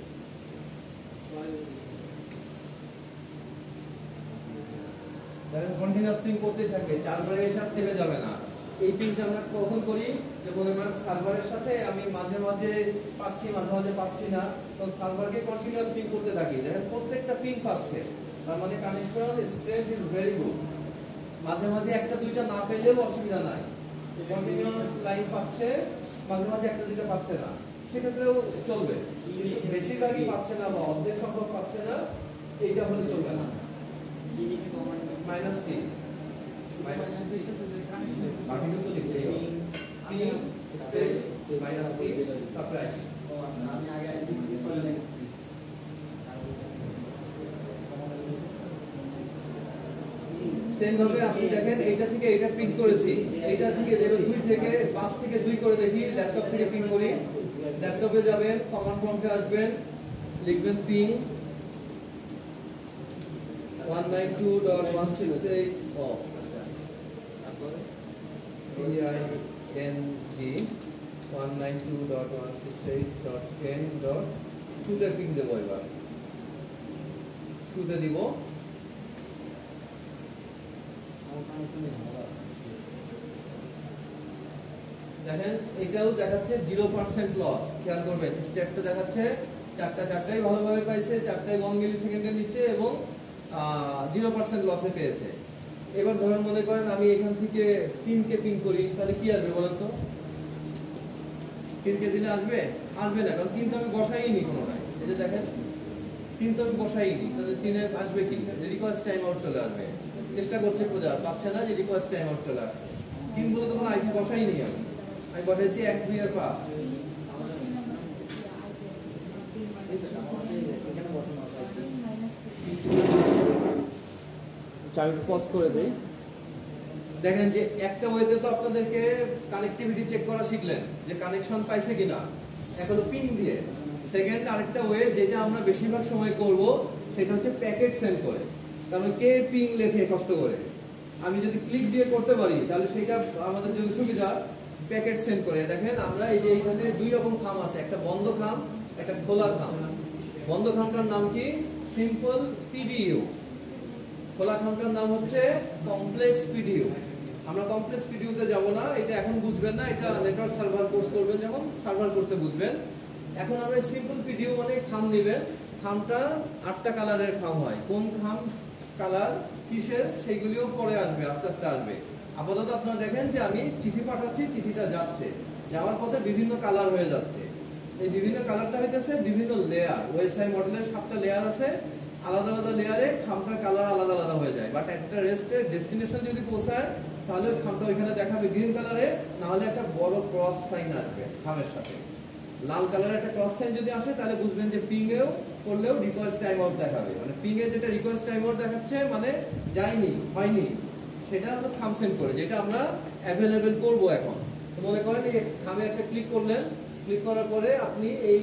[SPEAKER 1] দেখেন কন্টিনিউয়াস পিং করতেই থাকবে, 4বারের সাথে থেমে যাবে না। এই পিংটা আমরা কখন করি, যে মনে করেন সার্ভারের সাথে আমি মাঝে মাঝে পাচ্ছি, মাঝে মাঝে পাচ্ছি না, তখন সার্ভারকে কন্টিনিউয়াস পিং করতে থাকি। দেখেন প্রত্যেকটা পিং পাচ্ছে, তার মানে connection strength is very good. মাঝে মাঝে একটা দুইটা না পেলেও অসুবিধা নাই, কন্টিনিউয়াস লাইন পাচ্ছে, মাঝে মাঝে একটা দুইটা পাচ্ছে না, সেক্ষেত্রেও চলবে। বেশিরভাগই পাচ্ছে না বা অর্ধেক সংখ্যক পাচ্ছে না, এইটা হলে চলবে না। -t বাকিটুকু তো লিখতেই হবে, p স্পেস -t তারপরে
[SPEAKER 5] আমি আগে
[SPEAKER 1] সেম ভাবে আপনি দেখেন এইটা থেকে এইটা পিং করেছি, এইটা থেকে দেবে 2 থেকে 5 থেকে 2 করে দেখি, ল্যাপটপ থেকে পিং করি। ল্যাপটপে যাবেন, কমান্ড প্রম্পটে আসবেন, লিখবেন পিং 192.168 তারপরে PING 192.168.10.2 তে পিং দেবো। এবার 2 তে দিব, দেখেন এটাও দেখাচ্ছে 0% লস। খেয়াল করবেন স্টেটটা দেখাচ্ছে 4টাই ভালোভাবে পাইছে, 4টাই 1 মিলি সেকেন্ডের নিচে এবং 0% লসে পেয়েছে। এবার ধরেন মনে করেন আমি এখান থেকে 3 কে পিং করি, তাহলে কি আসবে বলেন তো? 3 3 দিলে আসবে? আসবে না, কারণ 3 তো আমি বসাইনি কোনোটাই। এই যে দেখেন 3 তো আমি বসাইনি, তাহলে 3 আসবে কি? রিকোয়েস্ট টাইম আউট চলে আসবে। চেষ্টা করছে খোঁজার, পাচ্ছে না, যে রিকোয়েস্ট টাইম আউট চলে আসছে। 3 বলে তখন আইপি বসাইনি আমি বসাইছি 1, 2 আর 5। আমি পজ করে দেই। দেখেন যে একটা ওয়েতে তো আপনাদেরকে কানেক্টিভিটি চেক করা শিখলেন, যে কানেকশন পাইছে কিনা, এক হলো পিং দিয়ে। সেকেন্ড আরেকটা ওয়ে যেটা আমরা বেশিরভাগ সময় করব, সেটা হচ্ছে প্যাকেট সেন্ড করে। কারণ কে পিং লেখে কষ্ট করে, আমি যদি ক্লিক দিয়ে করতে পারি তাহলে সেটা আমাদের জন্য সুবিধা। প্যাকেট সেন্ড করে দেখেন আমরা এই যে এখানে 2 রকম খাম আছে, একটা বন্ধ খাম, একটা খোলা খাম। বন্ধ খামটার নাম কি? Simple PDU. খোলা খামটার নাম হচ্ছে কমপ্লেক্স পিডিইউ। আমরা কমপ্লেক্স পিডিইউতে যাব না, এটা এখন বুঝবেন না, এটা নেটওয়ার্ক সার্ভার কোর্স করবেন যখন, সার্ভার কোর্সে বুঝবেন। এখন আমরা সিম্পল পিডিইউ মানে খাম নেবেন, খামটা 8টা কালারের খাম হয়। কোন খাম কালার কিসের সেইগুলিও পরে আসবে, আস্তে আস্তে আসবে। আপাতত আপনারা দেখেন যে আমি চিঠি পাঠাচ্ছি, চিঠিটা যাচ্ছে, যাওয়ার পথে বিভিন্ন কালার হয়ে যাচ্ছে। এই বিভিন্ন কালারটা হইতেছে বিভিন্ন লেয়ার। ওএসআই মডেলের 7টা লেয়ার আছে, আলাদা আলাদা লেয়ারে খামটার কালার আলাদা আলাদা হয়ে যায়। বাট একটা রেস্টের ডেস্টিনেশন যদি পৌঁছায় তাহলে খামটা ওইখানে দেখাবে গ্রিন কালারে, না হলে একটা বড় ক্রস সাইন আসবে খামের সাথে। লাল কালারের একটা ক্রস সাইন যদি আসে তাহলে বুঝবেন যে পিং এও করলেও রিকোয়েস্ট টাইম আউট দেখাবে। মানে পিং এ যেটা রিকোয়েস্ট টাইম আউট দেখাচ্ছে মানে যায়নি, হয়নি, সেটা হলো খাম সেন্ড করে, যেটা আমরা অ্যাভেলেবেল করব এখন। তো মনে করেন এই খামে একটা ক্লিক করলেন, ক্লিক করার পরে আপনি এই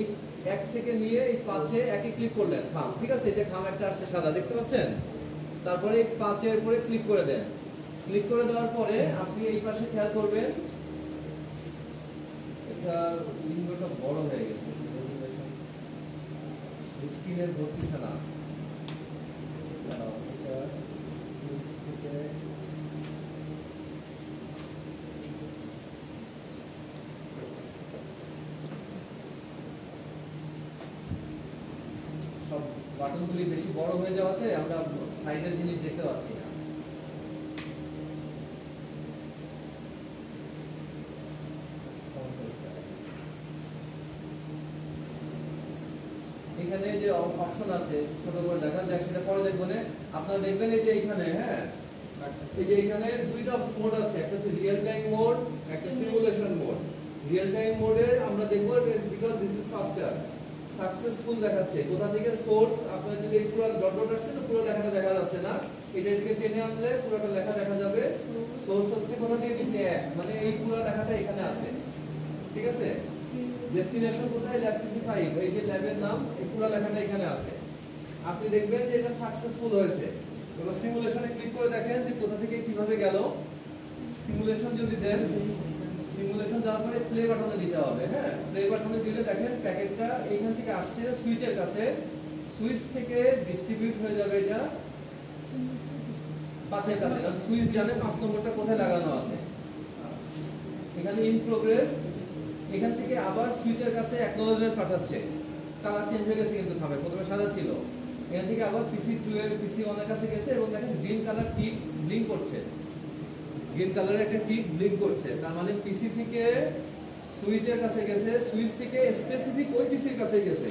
[SPEAKER 1] 1 থেকে নিয়ে এই 5-এ একই ক্লিক করলেন খাম, ঠিক আছে? এই যে খাম একটা আসছে সাদা, দেখতে পাচ্ছেন? তারপরে এই 5-এর উপরে ক্লিক করে দেন। ক্লিক করে দেওয়ার পরে আপনি এই পাশে খেয়াল করবেন এটা উইন্ডোটা বড় হয়ে গেছে, স্ক্রিনের ধরতেছে না। সব বাটনগুলি বেশি বড় হয়ে যাওয়াতে আমরা সাইডের জিনিস দেখতে পাচ্ছি না। এখানে যে অপশন আছে ছোট করে দেখা যাক, সেটা পরে দেখবেন। আপনারা দেখবেন এই যে এখানে, হ্যাঁ, এই যে এখানে 2টা মোড আছে, একটা হচ্ছে রিয়েল টাইম মোড, একটা সিমুলেশন মোড। রিয়েল টাইম মোডে আমরা দেখব বিকজ দিস ইজ ফাস্টার, সাকসেসফুল দেখাচ্ছে। কোথা থেকে সোর্স, আপনারা যদি এই পুরো ডট ডট আসছে তো পুরো লেখাটা দেখা যাচ্ছে না, এটা থেকে টেনে আনলে পুরোটা লেখা দেখা যাবে। সোর্স হচ্ছে কোথা থেকে দিছে 1, মানে এই পুরো লেখাটা এখানে আছে, ঠিক আছে? ডেস্টিনেশন কোথায়? ল্যাব PC 5, এই যে ল্যাবের নাম, এই পুরো লেখাটা এখানে আছে। আপনি দেখবেন যে এটা সাকসেসফুল হয়েছে। এবার সিমুলেশনে ক্লিক করে দেখেন যে কোথা থেকে কিভাবে গেল। সিমুলেশন যদি দেন, সিমুলেশন দেওয়ার পরে প্লে বাটনে দিতে হবে, হ্যাঁ। প্লে বাটনে দিলে দেখেন প্যাকেটটা এইখান থেকে আসছে সুইচের কাছে, সুইচ থেকে ডিস্ট্রিবিউট হয়ে যাবে এটা 5-এর কাছে, কারণ সুইচ জানে 5 নম্বরটা কোথায় লাগানো আছে। এখানে ইন প্রোগ্রেস, এখান থেকে আবার সুইচের কাছে অ্যাকনলেজমেন্ট পাঠাচ্ছে। কালার চেঞ্জ হয়ে গেছে কিন্তু খামে, প্রথমে সাদা ছিল, এখান থেকে আবার PC2 এর PC1 এর কাছে গেছে এবং দেখেন গ্রিন কালার টিক ব্লিঙ্ক করছে, গ্রিন কালারের একটা টিক ব্লিঙ্ক করছে। তার মানে PC থেকে সুইচের কাছে গেছে, সুইচ থেকে স্পেসিফিক ওই PCর কাছে গেছে।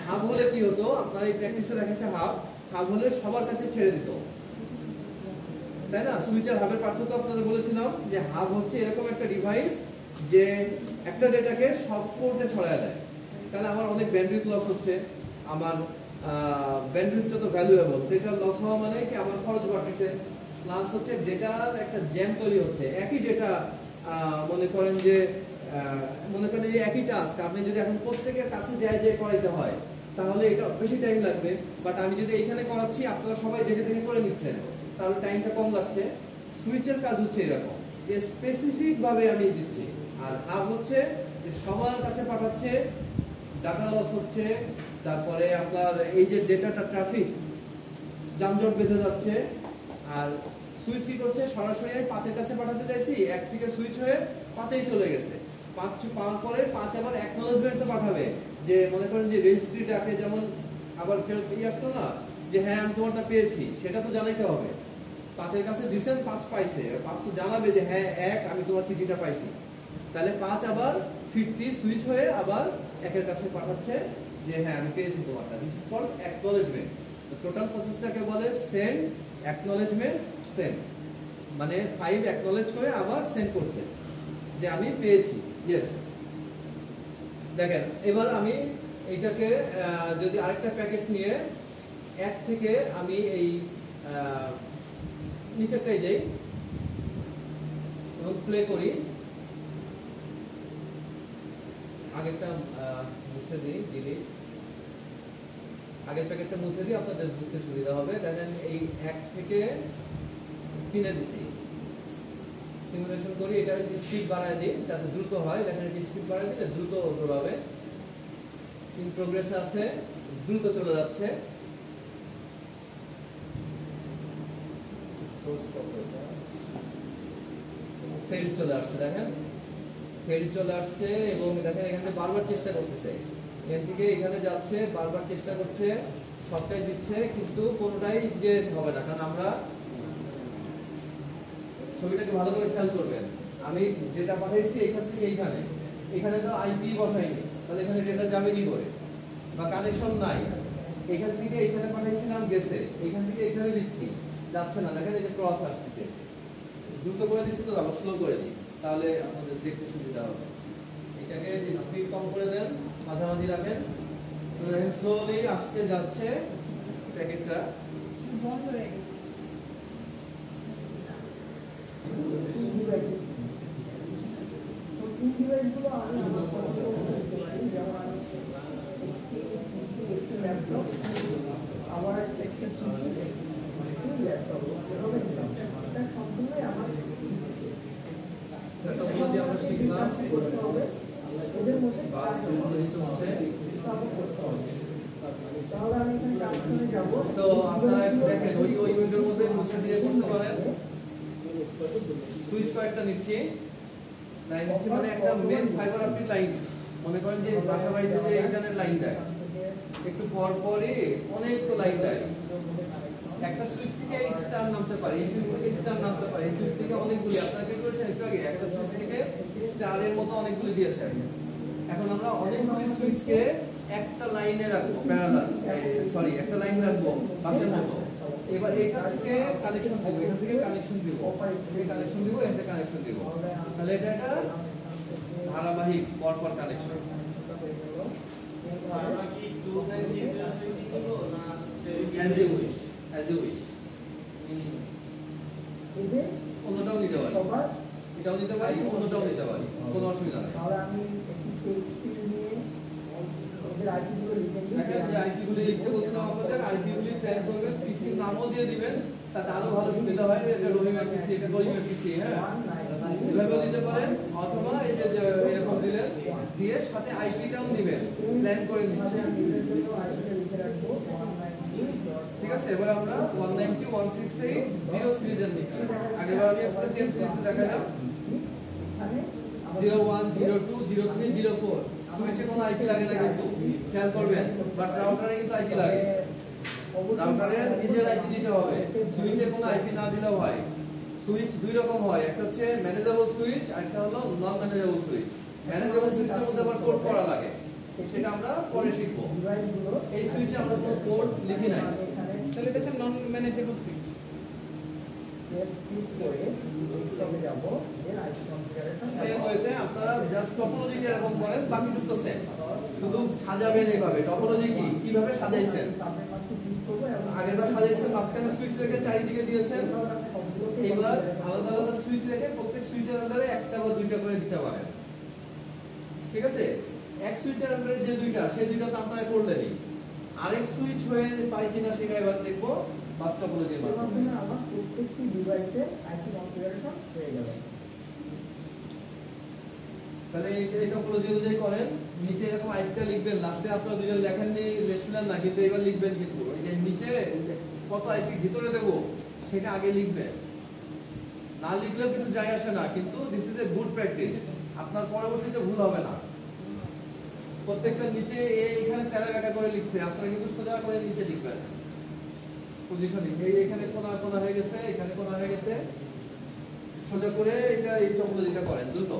[SPEAKER 1] হাব হলে কি হতো, আপনার এই প্র্যাকটিসে দেখাচ্ছে হাব হলে সবার কাছে ছেড়ে দিত, তাই না? সুইচ আর হাবের পার্থক্য আপনাদের বলেছিলাম যে হাব হচ্ছে এরকম একটা ডিভাইস যে একটা ডেটাকে সব পোর্টে ছড়ায় দেয়। তাহলে আমার অনেক ব্যান্ডউইথ লস হচ্ছে, আমার ব্যান্ডউইথটা তো ভ্যালুয়েবল, ডেটা লস হওয়া মানে কি আমার খরচ বাড়তেছে, প্লাস হচ্ছে ডেটার একটা জ্যাম তৈরি হচ্ছে। একই ডেটা মনে করেন যে একই টাস্ক আপনি যদি এখন প্রত্যেকের কাছে যায় করাইতে হয় তাহলে এটা বেশি টাইম লাগবে। বাট আমি যদি এইখানে করাচ্ছি, আপনারা সবাই দেখে দেখে করে নিচ্ছেন, তাহলে টাইমটা কম লাগছে। সুইচের কাজ হচ্ছে এরকম যে স্পেসিফিক ভাবে আমি দিচ্ছি, আর হাব হচ্ছে যে সবার কাছে পাঠাচ্ছে, ডাটা লস হচ্ছে। তারপরে আপনার এই যে ডেটাটা ট্রাফিক যানজট বেঁধে যাচ্ছে। আর সুইচ কি করছে, সরাসরি আমি 5-এর কাছে পাঠাতে চাইছি, 1 থেকে সুইচ হয়ে 5-এই চলে গেছে। 5 পাওয়ার পরে 5 আবার অ্যাকনলেজমেন্টে পাঠাবে, যে মনে করেন যে রেজিস্ট্রিটাকে যেমন আবার ফেরত দিয়ে আসতো না, যে হ্যাঁ আমি তোমারটা পেয়েছি, সেটা তো জানাইতে হবে। 5-এর কাছে দিছেন, 5 পাইছে, 5 তো জানাবে যে হ্যাঁ 1 আমি তোমার চিঠিটা পাইছি। তাহলে 5 আবার ফিরতি সুইচ হয়ে আবার একের কাছে পাঠাচ্ছে যে হ্যাঁ আমি পেয়েছি তোমারটা। This is called acknowledgement. তো টোটাল প্রসেসটাকে বলে সেন্ড, অ্যাকনলেজমেন্ট, সেন্ড। মানে 5 অ্যাকনলেজ করে আবার সেন্ড করছে যে আমি পেয়েছি, ইয়েস। দেখেন এবার আমি এইটাকে যদি আরেকটা প্যাকেট নিয়ে 1 থেকে আমি এই নিচেরটাই দেই এবং প্লে করি, আগেরটা মুছে দিই, ডিলিট, আগের প্যাকেটটা মুছে দিই, আপনাদের বুঝতে সুবিধা হবে। দেখেন এই 1 থেকে 3 এ দিছি, সিমুলেশন করি, এটা স্পিড বাড়ায় দিই যাতে দ্রুত হয়। দেখেন এটা স্পিড বাড়ায় দিলে দ্রুত দৌড়াবে। ইন প্রোগ্রেসে আছে, দ্রুত চলে যাচ্ছে। সোর্স কত এটা, ফেল চলে আসছে, দেখেন ফেল চলে আসছে এবং দেখেন এখানে বারবার চেষ্টা করতেছে, এখান থেকে এখানে যাচ্ছে, বারবার চেষ্টা করছে, সবটাই দিচ্ছে কিন্তু কোনোটাই যে হবে না। কারণ আমরা ছবিটাকে ভালো করে খেয়াল করবেন, আমি ডেটা পাঠাইছি এইখান থেকে এইখানে, এখানে তো আইপি বসাইনি, তাহলে এখানে ডেটা যাবে কি করে, বা কানেকশন নাই। এখান থেকে এইখানে পাঠাইছিলাম গেছে, এইখান থেকে এইখানে দিচ্ছি, যাচ্ছে না। দেখেন এই যে ক্রস আসতেছে, দ্রুত করে দিচ্ছি তো আবার স্লো করে দিই, তাহলে আপনাদের দেখতে সুবিধা হবে। এটাকে স্পিড কম করে দেন, মাঝামাঝি রাখেন, তো দেখেন স্লোলি আসছে যাচ্ছে প্যাকেটটা।
[SPEAKER 4] বন্ধ হয়ে গেছে।
[SPEAKER 2] ডিভাইসগুলো আমি আমার পছন্দ করতে পারি, যেমন আমি একটি ল্যাপটপ, আবার একটা সুইচ, ল্যাপটপ, এটা সম্পূর্ণই আমার
[SPEAKER 1] টেকনোলজি আমরা শিখলাম,
[SPEAKER 2] করতে হবে। এদের মধ্যে
[SPEAKER 1] বাস টেকনোলজি চলছে।
[SPEAKER 2] করতে হবে, তাহলে আমি এখানে কানেকশনে যাবো।
[SPEAKER 1] সো আপনারা দেখেন ওই উইন্ডোর মধ্যে মুছে দিয়ে করতে পারেন। সুইচ কয়েকটা নিচ্ছি, লাইন নিচ্ছি, মানে একটা মেন ফাইবার অপটিক লাইন। মনে করেন যে বাসা বাড়িতে যে ইন্টারনেট লাইন দেয়, একটু পর পরই অনেক তো লাইন দেয়। একটা সুইচ থেকে স্টার নামতে পারে, এই সুইচ থেকে স্টার নামতে পারে, এই সুইচ থেকে অনেকগুলি, আপনারা কি করেছেন একটু আগে একটা সুইচ থেকে স্টারের মতো অনেকগুলি দিয়েছেন। এখন আমরা অনেকগুলি সুইচকে একটা লাইনে রাখবো, প্যারালাল, সরি একটা লাইন রাখবো বাসের মতো। এবার এখান থেকে কানেকশন দিব, এখান থেকে কানেকশন দিব, এই কানেকশন দিব, এখান থেকে কানেকশন দিব, তাহলে এটা একটা ধারাবাহিক পরপর connection. As you wish, as you wish.
[SPEAKER 2] এদের
[SPEAKER 1] অন্যটাও নিতে পারি,
[SPEAKER 2] সবার
[SPEAKER 1] এটাও নিতে পারি, অন্যটাও নিতে পারি, কোনো অসুবিধা নেই।
[SPEAKER 2] তাহলে আমি একটি টেক্সট নিয়ে ওদের আইপিগুলো লিখে নিই।
[SPEAKER 1] দেখেন যে আইপি গুলি লিখতে বলছিলাম আপনাদের, আইপি গুলি প্ল্যান করবেন, পিসির নামও দিয়ে দিবেন, তাতে আরো ভালো সুবিধা হয়। এটা রহিমের পিসি, এটা গরিমের পিসি, হ্যাঁ এভাবেও দিতে পারেন, অথবা এই যে এরকম দিলেন, দিয়ে সাথে আইপিটাও দিবেন, প্ল্যান করে দিচ্ছেন। ঠিক আছে, এবার আমরা 190.168.0 সিরিজের নিচ্ছি। আগেরবার আমি আপনাদের 10 সিরিজে দেখালাম, 01, 02, 03, 04। সুইচে কোনো আইপি লাগে না কিন্তু, খেয়াল করবেন, বাট রাউটারে কিন্তু আইপি লাগে। রাউটারে নিজের আইপি দিতে হবে, সুইচে কোনো আইপি না দিলেও হয়। সুইচ দুই রকম হয়, একটা হচ্ছে ম্যানেজেবল সুইচ, আর একটা হলো নন ম্যানেজেবল সুইচ। ম্যানেজেবল সুইচের মধ্যে আবার কোড করা লাগে, সেটা আমরা পরে শিখবো। এই সুইচে আমরা কোনো কোড লিখি নাই।
[SPEAKER 4] তাহলে এটা হচ্ছে নন ম্যানেজেবল সুইচ।
[SPEAKER 1] সেম ওয়েতে আপনারা জাস্ট টপোলজিটা এরকম করেন, বাকিটুকু তো সেম, শুধু সাজাবেন এইভাবে। টপোলজি কি, কিভাবে সাজাইছেন, আগেরবার সাজাইছেন মাঝখানে সুইচ রেখে চারিদিকে দিয়েছেন, এবার আলাদা আলাদা সুইচ রেখে প্রত্যেক সুইচের আন্ডারে একটা বা দুইটা করে দিতে পারেন। ঠিক আছে, এক সুইচের আন্ডারে যে দুইটা, সেই দুইটা তো আপনারা করলেনই, আরেক সুইচ হয়ে পাই কিনা সেটা এবার দেখবো বাস টপোলজির মাধ্যমে।
[SPEAKER 2] আমার প্রত্যেকটি ডিভাইসে আইপি কনফিগারেশন হয়ে যাবে।
[SPEAKER 1] তাহলে এই টপোলজি অনুযায়ী করেন, নিচে এরকম আইপিটা লিখবেন। লাস্টে আপনারা দুজন লেখেননি, লিখছিলেন না, কিন্তু এবার লিখবেন কিন্তু এই যে নিচে কত আইপি ভিতরে দেবো সেটা আগে লিখবেন। না লিখলেও কিছু যায় আসে না, কিন্তু this is a good practice, আপনার পরবর্তীতে ভুল হবে না। প্রত্যেকটা নিচে এইখানে তেরা বেঁকা করে লিখছে, আপনারা কিন্তু সোজা করে নিচে লিখবেন পজিশনিং। এই এখানে কোনা কোনা হয়ে গেছে, এখানে কোনা হয়ে গেছে, সোজা করে এটা এই টপোলজিটা করেন দ্রুত।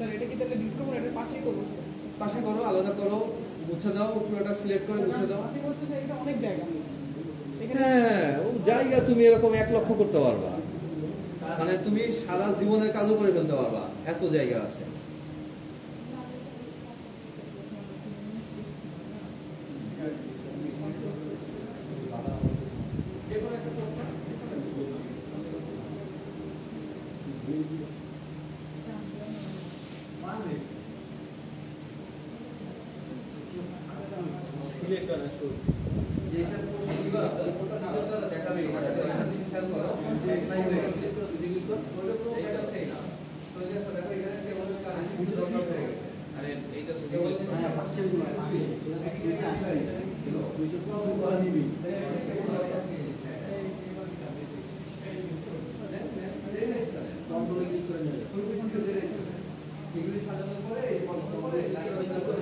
[SPEAKER 4] স্যার এটা কি তাহলে ডিলিট করবো না এটার পাশেই করবো স্যার?
[SPEAKER 1] পাশে করো, আলাদা করো, মুছে দাও, পুরোটা সিলেক্ট করে মুছে দাও।
[SPEAKER 4] আপনি বলছেন স্যার এটা অনেক জায়গা এখানে
[SPEAKER 1] হ্যাঁ, ও জায়গা তুমি এরকম 1 লক্ষ করতে পারবা, মানে তুমি সারা জীবনের কাজও করে ফেলতে পারবা, এত জায়গা আছে। যেটা তুমি দিবা, ওটা দিলে তো দেখাবে, এটা তুমি খেয়াল করো, এক লাইন হয়ে গেছে। ওটা তো দেখাচ্ছেই না। তো এটা দেখো এখানে কেবল কানেকশন দরকার হয়ে গেছে।
[SPEAKER 3] আরে এইটা তো
[SPEAKER 1] কেবল এগুলি সাজানোর পরে পছন্দ করে লাইন করে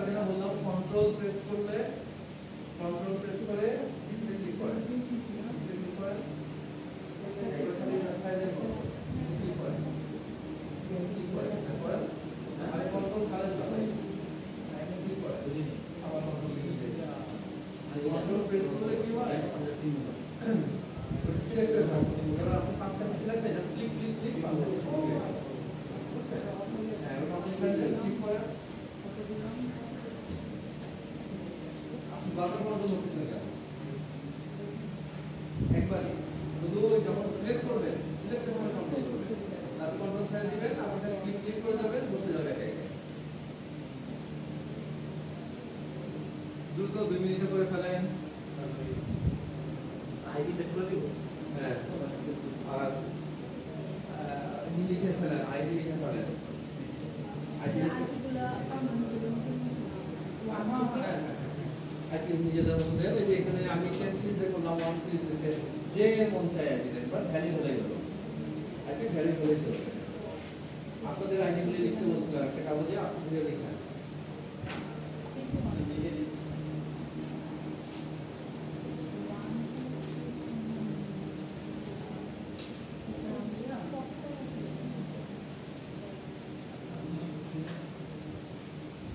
[SPEAKER 1] যেটা বললাম, কন্ট্রোল প্রেস করে ডিসপ্লে ক্লিক করে, ক্লিক করে আর কন্ট্রোল ছাড়া চলে, ক্লিক করে আবার কন্ট্রোল প্রেস করলে কি হয়, সিলেক্ট করে এবার আপনি 5টা সিলেক্ট করে জাস্ট ক্লিক ক্লিক ক্লিক পাবেন। হ্যাঁ, এবার আপনি ক্লিক করে বারবার বন্ধ করতেছেন কেন? একবারই শুধু যখন সিলেক্ট করবেন, সিলেক্টের সময় কন্ট্রোল করবেন, তারপর কন্ট্রোল ছেড়ে দিবেন, আবার ক্লিক ক্লিক করে যাবেন, বসে যাবে একা একা। দ্রুত 2 মিনিটে করে ফেলেন।
[SPEAKER 5] আইডি সেট করে দিব।
[SPEAKER 1] হ্যাঁ, আর লিখে ফেলেন, আইডি লিখে ফেলেন। আইডি আজকে নিজেদের মধ্যে ওই যে এখানে আমি 10 সিরিজ করলাম, 1 সিরিজ দিতে যে মন চায় আর কি দেখবেন ভ্যালিড হলেই হলো, আর কি ভ্যালিড হলেই চলবে। আপনাদের আইডিগুলি লিখতে বলছিলাম একটা কাগজে, আস্তে ধীরে লিখেন।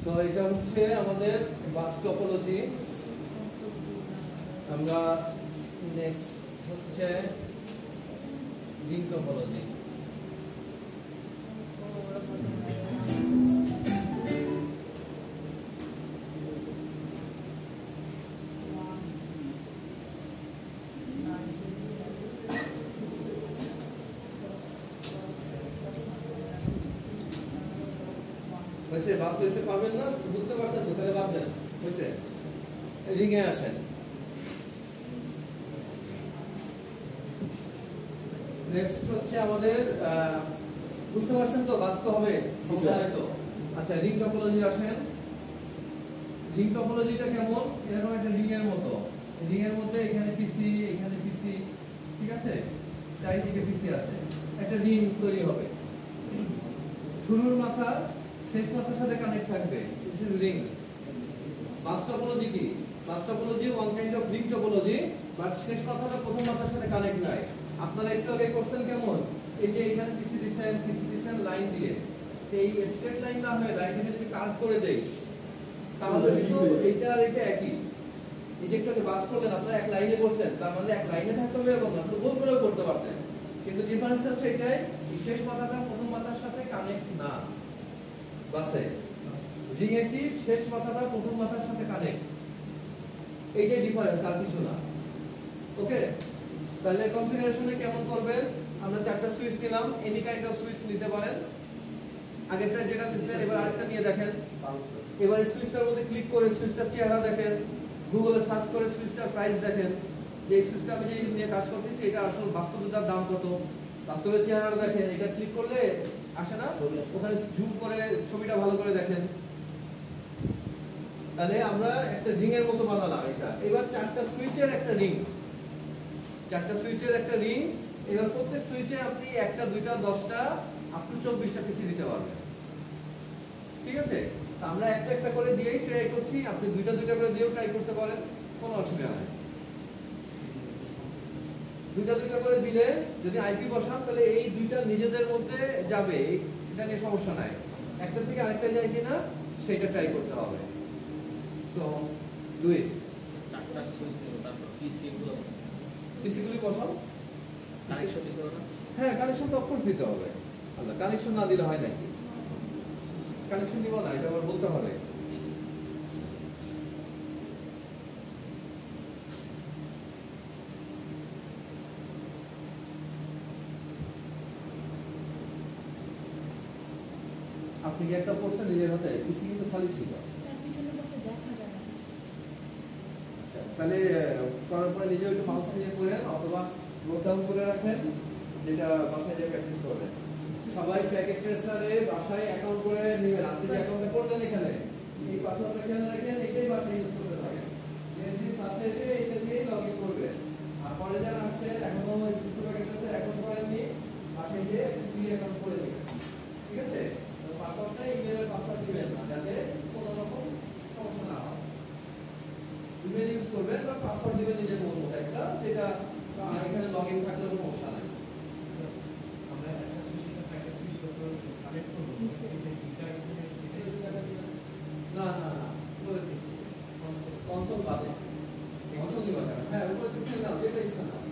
[SPEAKER 1] তো এটা হচ্ছে আমাদের বাস টপোলজি। আমরা নেক্সট হচ্ছে রিং টপোলজি। হয়েছে, বাস হয়েছে, পারবেন না, বুঝতে পারছেন তো, তাহলে বাদ দেন। হয়েছে, রিংয়ে আসেন। নেক্সট হচ্ছে আমাদের বুঝতে পারছেন তো, বাস তো হবে, সমস্যা তো। আচ্ছা, রিং টপোলজি আসেন। রিং টপোলজিটা কেমন? এরকম একটা রিং এর মতো, রিং এর মধ্যে এখানে পিসি, এখানে পিসি, ঠিক আছে, চারিদিকে পিসি আছে, একটা রিং তৈরি হবে। শুরুর মাথা শেষ মাথার সাথে কানেক্ট থাকবে, this is ring. Bus topology কি? Bus topology one kind of ring topology, but শেষ মাথাটা প্রথম মাথার সাথে কানেক্ট নাই। আপনারা একটু আগে করছেন কেমন, এই যে এখানে পিসি দিছেন লাইন দিয়ে, এই স্ট্রেট লাইন না হয়ে লাইনটাকে যদি কাট করে দেই, তাহলে কিন্তু এইটা আর এটা একই। এই যে একটু বাস করলেন, আপনারা এক লাইনে করছেন, তার মানে এক লাইনে থাকতে হবে এরকম না, তো গোল করেও করতে পারতেন। কিন্তু ডিফারেন্সটা হচ্ছে এটাই, শেষ মাথাটা প্রথম মাথার সাথে কানেক্ট না। বাসে রিং এ কি শেষ মাথাটা প্রথম মাথার সাথে কানেক্ট, এইটাই ডিফারেন্স, আর কিছু না। ওকে, তাহলে কনফিগারেশনে কেমন করবেন? আমরা 4টা সুইচ নিলাম, এনি কাইন্ড অফ সুইচ নিতে পারেন। আগেরটা যেটা দিয়েছিলেন, এবার আরেকটা নিয়ে দেখেন। এবার সুইচটার মধ্যে ক্লিক করে সুইচটার চেহারা দেখেন, গুগলে সার্চ করে সুইচটার প্রাইস দেখেন, যে এই সুইচটা আমি যে নিয়ে কাজ করতেছি এটা আসলে বাস্তবতার দাম কত, বাস্তবের চেহারাটা দেখেন। এটা ক্লিক করলে আসে না, ওখানে জুম করে ছবিটা ভালো করে দেখেন। তাহলে আমরা একটা রিং এর মতো বানালাম এটা। এবার 4টা সুইচের একটা রিং, 4টা সুইচের একটা রিং। এবার প্রত্যেক সুইচে আপনি 1টা 2টা 10টা আপ টু 24টা পিসি দিতে পারবেন, ঠিক আছে? আমরা একটা একটা করে দিয়েই ট্রাই করছি, আপনি 2টা 2টা করে দিয়েও ট্রাই করতে পারেন, কোনো অসুবিধা নাই। দুইটা দুইটা করে দিলে যদি আইপি বসান তাহলে এই দুইটা নিজেদের মধ্যে যাবে, এটা নিয়ে সমস্যা নাই। একটা থেকে আরেকটা যায় কিনা সেটা ট্রাই করতে হবে। So do it.
[SPEAKER 3] চারটা সুইচ নেব, তারপর পিসি গুলো
[SPEAKER 1] পিসিগুলি বসাও।
[SPEAKER 3] কানেকশন দিতে হবে।
[SPEAKER 1] হ্যাঁ, কানেকশন তো অফকোর্স দিতে হবে। আল্লাহ, কানেকশন না দিলে হয় নাকি? কানেকশন দিব না, এটা আবার বলতে হবে। আপনি কি একটা করছেন নিজের হাতে? পিসি কিন্তু খালি ছিল। আচ্ছা, তাহলে করার পরে নিজে একটু মাউস নিয়ে করেন অথবা নোট ডাউন করে রাখেন, যেটা বাসায় যে প্র্যাকটিস করবেন। সবাই প্যাকেট ট্রেসারে বাসায় অ্যাকাউন্ট করে নেবেন। আজকে যে অ্যাকাউন্টটা করলেন এখানে, এই পাসওয়ার্ডটা খেয়াল রাখেন, এটাই বাসায় ইউজ করতে থাকেন। নেক্সট দিন ক্লাসে এসে এটা দিয়েই লগ ইন করবেন। আর পরে যারা আসছে এখনো সিস্টেম প্যাকেট ট্রেসার অ্যাকাউন্ট করেননি, বাসায় গিয়ে ফ্রি অ্যাকাউন্ট করে দেবেন। ঠিক আছে? পাসওয়ার্ডটা ইমেলের পাসওয়ার্ড দিবেন না, যাতে কোনো রকম সমস্যা না হয়। ইমেল ইউজ করবেন বা পাসওয়ার্ড দিবেন নিজের মতো একটা, যেটা এখানে লগ ইন থাকলেও সমস্যা নাই।
[SPEAKER 2] আমরা একটা সুইচ কানেক্ট করব,
[SPEAKER 1] না না না, উপরে কনসোল বাদে কনসোল দিবা কেন? হ্যাঁ, উপরে তুমি নাও, যেটা ইচ্ছা নাও।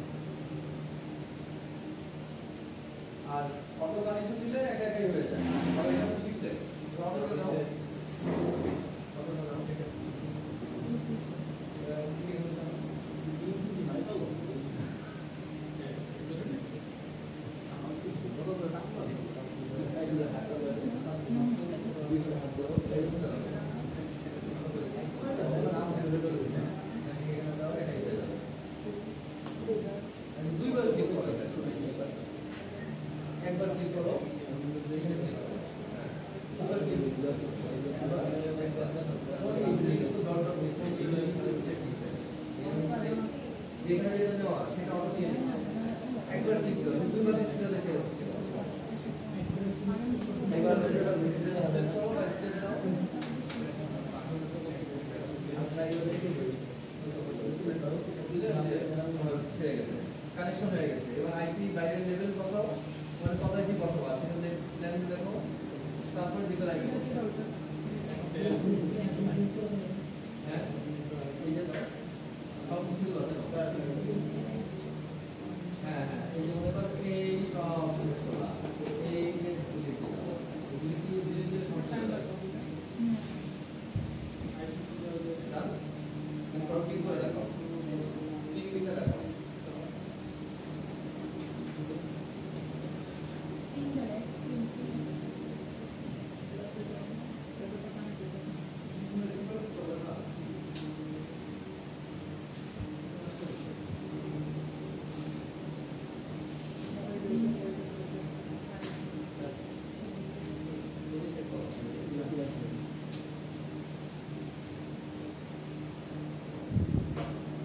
[SPEAKER 1] আর অটো কানেকশন দিলে একা একাই হয়ে যায়, আর এটা তো শিখলে অটোটা দাও। দুইবার ক্লিক করো, একবার ক্লিক করো, যেখানে যেটা দেওয়া সেটা অটো দিয়ে দিচ্ছে। একবার ক্লিক করো, দুইবার দিচ্ছে না, দেখে যাচ্ছে। এবার সেটা স্টেপ দাও, স্টেপ দাও। ছেড়ে গেছে, কানেকশন হয়ে গেছে। এবার আইপি বাইরের লেভেল বসাও, মানে কত আইপি বসাবো সেখানে প্ল্যান দেখো, তারপর ভিতরে আইপি বসাও। হ্যাঁ, এই যে দাও, সব কিছু দাও। হ্যাঁ হ্যাঁ, এই যে মনে করো এই সব এই যে এগুলি কি ধীরে ধীরে সমস্যা হয়ে যাবে। কি করে রাখো, ঠিক লিখে রাখো।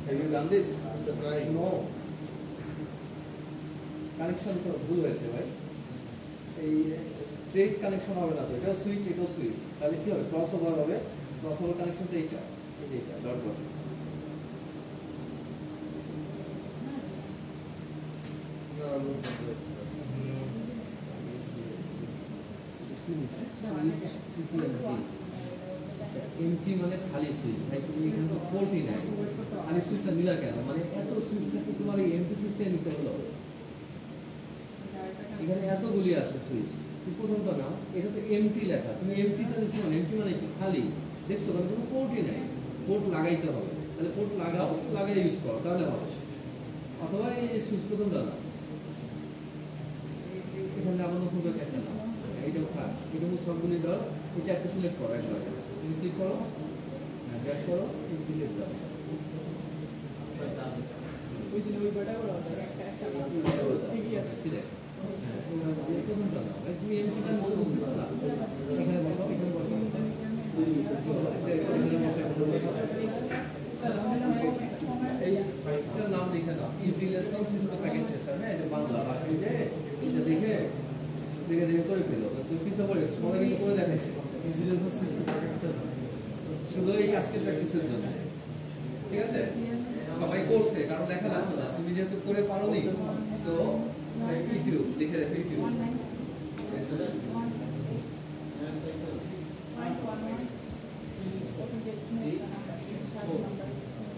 [SPEAKER 1] Have you done this? No. Connection তো ভুল হয়েছে ভাই। এই স্ট্রেট কানেকশন হবে না তো, এটাও সুইচ এটাও সুইচ, তাহলে কি হবে? ক্রস ওভার হবে। ক্রস ওভার কানেকশনটা এইটা, এই যে এটা ডট ডট। এমটি মানে খালি সুইচ ভাই, তুমি এখানে তো পোর্টই নাই, খালি সুইচটা নিলা কেন? মানে এত সুইচ থেকে তোমার এই এমটি সুইচটা নিতে হলো? এখানে এতগুলি আছে সুইচ, তুমি প্রথমটা নাও, এটা তো এমটি লেখা, তুমি এমটিটা নিচ্ছ না। এমটি মানে কি? খালি। দেখছো মানে কোনো পোর্টই নাই, পোর্ট লাগাইতে হবে। তাহলে পোর্ট লাগাও, লাগাই ইউজ করো, তাহলে হবে। অথবা এই যে সুইচ প্রথমটা নাও, এখানে আবার নতুন করে চারটা নাও, এইটাও খাস, এটা সবগুলি ডট, এই চারটে সিলেক্ট করো একবারে। তুমি ক্লিক করো, ব্যাক করো, ডিলিট দাও।
[SPEAKER 4] ওই দিন ওই কয়টা করে আছে, একটা একটা ঠিকই আছে।
[SPEAKER 1] সিলেক্ট, প্রথমটা নাও। তুমি এমপিটা নিচে বুঝতেছো না, এখানে বসাও, এখানে বসাও, এইটার নাম লিখে দাও, easy lesson system packet tracer. হ্যাঁ, এটা বাংলা ভাষায় যে এটা দেখে দেখে দেখে করে ফেলো। তুমি পিছিয়ে পড়ে গেছো, সবাই কিন্তু করে দেখাইছে easy lesson system packet tracer, শুধু এই আজকের প্র্যাকটিসের জন্য। ঠিক আছে? সবাই করছে কারণ লেখা লাগতো না, তুমি যেহেতু করে পারোনি সো ইউটিউব লিখে রেখো YouTube.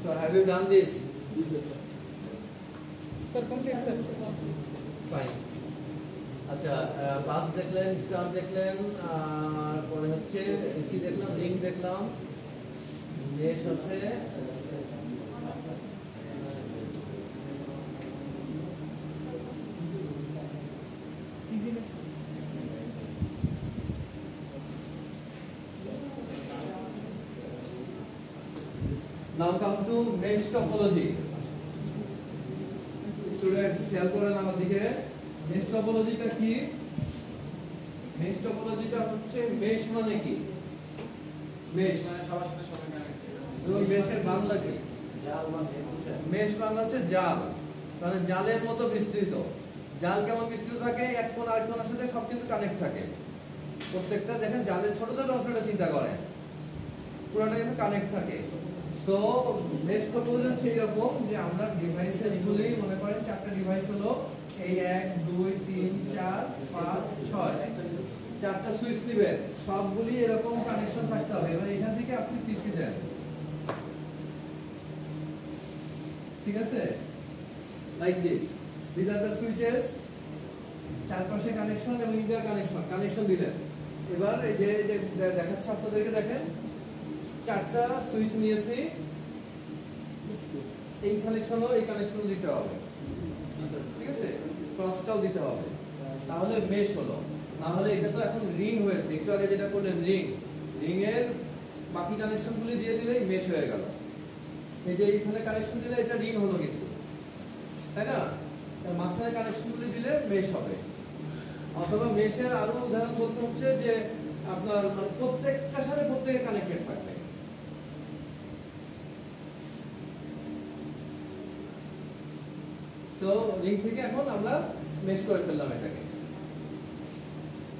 [SPEAKER 1] So have you done this?
[SPEAKER 4] Sir complete sir.
[SPEAKER 1] Fine. আচ্ছা বাস দেখলেন, স্টার দেখলেন, আর পরে হচ্ছে কি দেখলাম, রিং দেখলাম, মেশ আছে,
[SPEAKER 4] easiness
[SPEAKER 1] Now come to mesh topology. Students খেয়াল করেন আমার দিকে, mesh topology টা কি? mesh topology টা হচ্ছে mesh মানে কি? mesh
[SPEAKER 5] সবার সাথে সবাই কানেক্ট।
[SPEAKER 1] এবং mesh এর বাংলা কি?
[SPEAKER 5] জাল মানে
[SPEAKER 1] mesh বাংলা হচ্ছে জাল, মানে জালের মতো বিস্তৃত। জাল কেমন বিস্তৃত থাকে, এক কোণ আরেক কোণের সাথে সব কিন্তু কানেক্ট থাকে। প্রত্যেকটা দেখেন জালের ছোট ছোট অংশটা চিন্তা করেন, পুরোটা কিন্তু কানেক্ট থাকে। সো মেশ টপোলজি হচ্ছে এরকম যে আমরা ডিভাইসেস গুলি মনে করেন চারটা ডিভাইস হলো এই 1 2 3 4 5 6 চারটা সুইচ নেবেন, সবগুলি এরকম কানেকশন থাকতে হবে। এবার এখান থেকে আপনি পিসি দেন, ঠিক আছে, like this, this are the switches, চারপাশে কানেকশন এবং ইন্টার কানেকশন দিলেন। এবার এই যে দেখাচ্ছি আপনাদেরকে, দেখেন চারটা সুইচ নিয়েছি, এই কানেকশনও এই কানেকশনও দিতে হবে, ঠিক আছে, ক্রসটাও দিতে হবে, তাহলে মেশ হলো। না হলে এটা তো এখন রিং হয়েছে, একটু আগে যেটা করলেন রিং, রিং এর বাকি কানেকশনগুলি দিয়ে দিলেই মেশ হয়ে গেল। এই যে এইখানে কানেকশন দিলে এটা রিং হলো কিন্তু, তাই না? তার মাঝখানে কানেকশনগুলি দিলে মেশ হবে। অথবা মেশের আরো উদাহরণ বলতে হচ্ছে যে আপনার মানে প্রত্যেকটার সাথে প্রত্যেকে কানেক্টেড থাকবে। সো লিংক থেকে এখন আমরা মেশ করে ফেললাম এটাকে,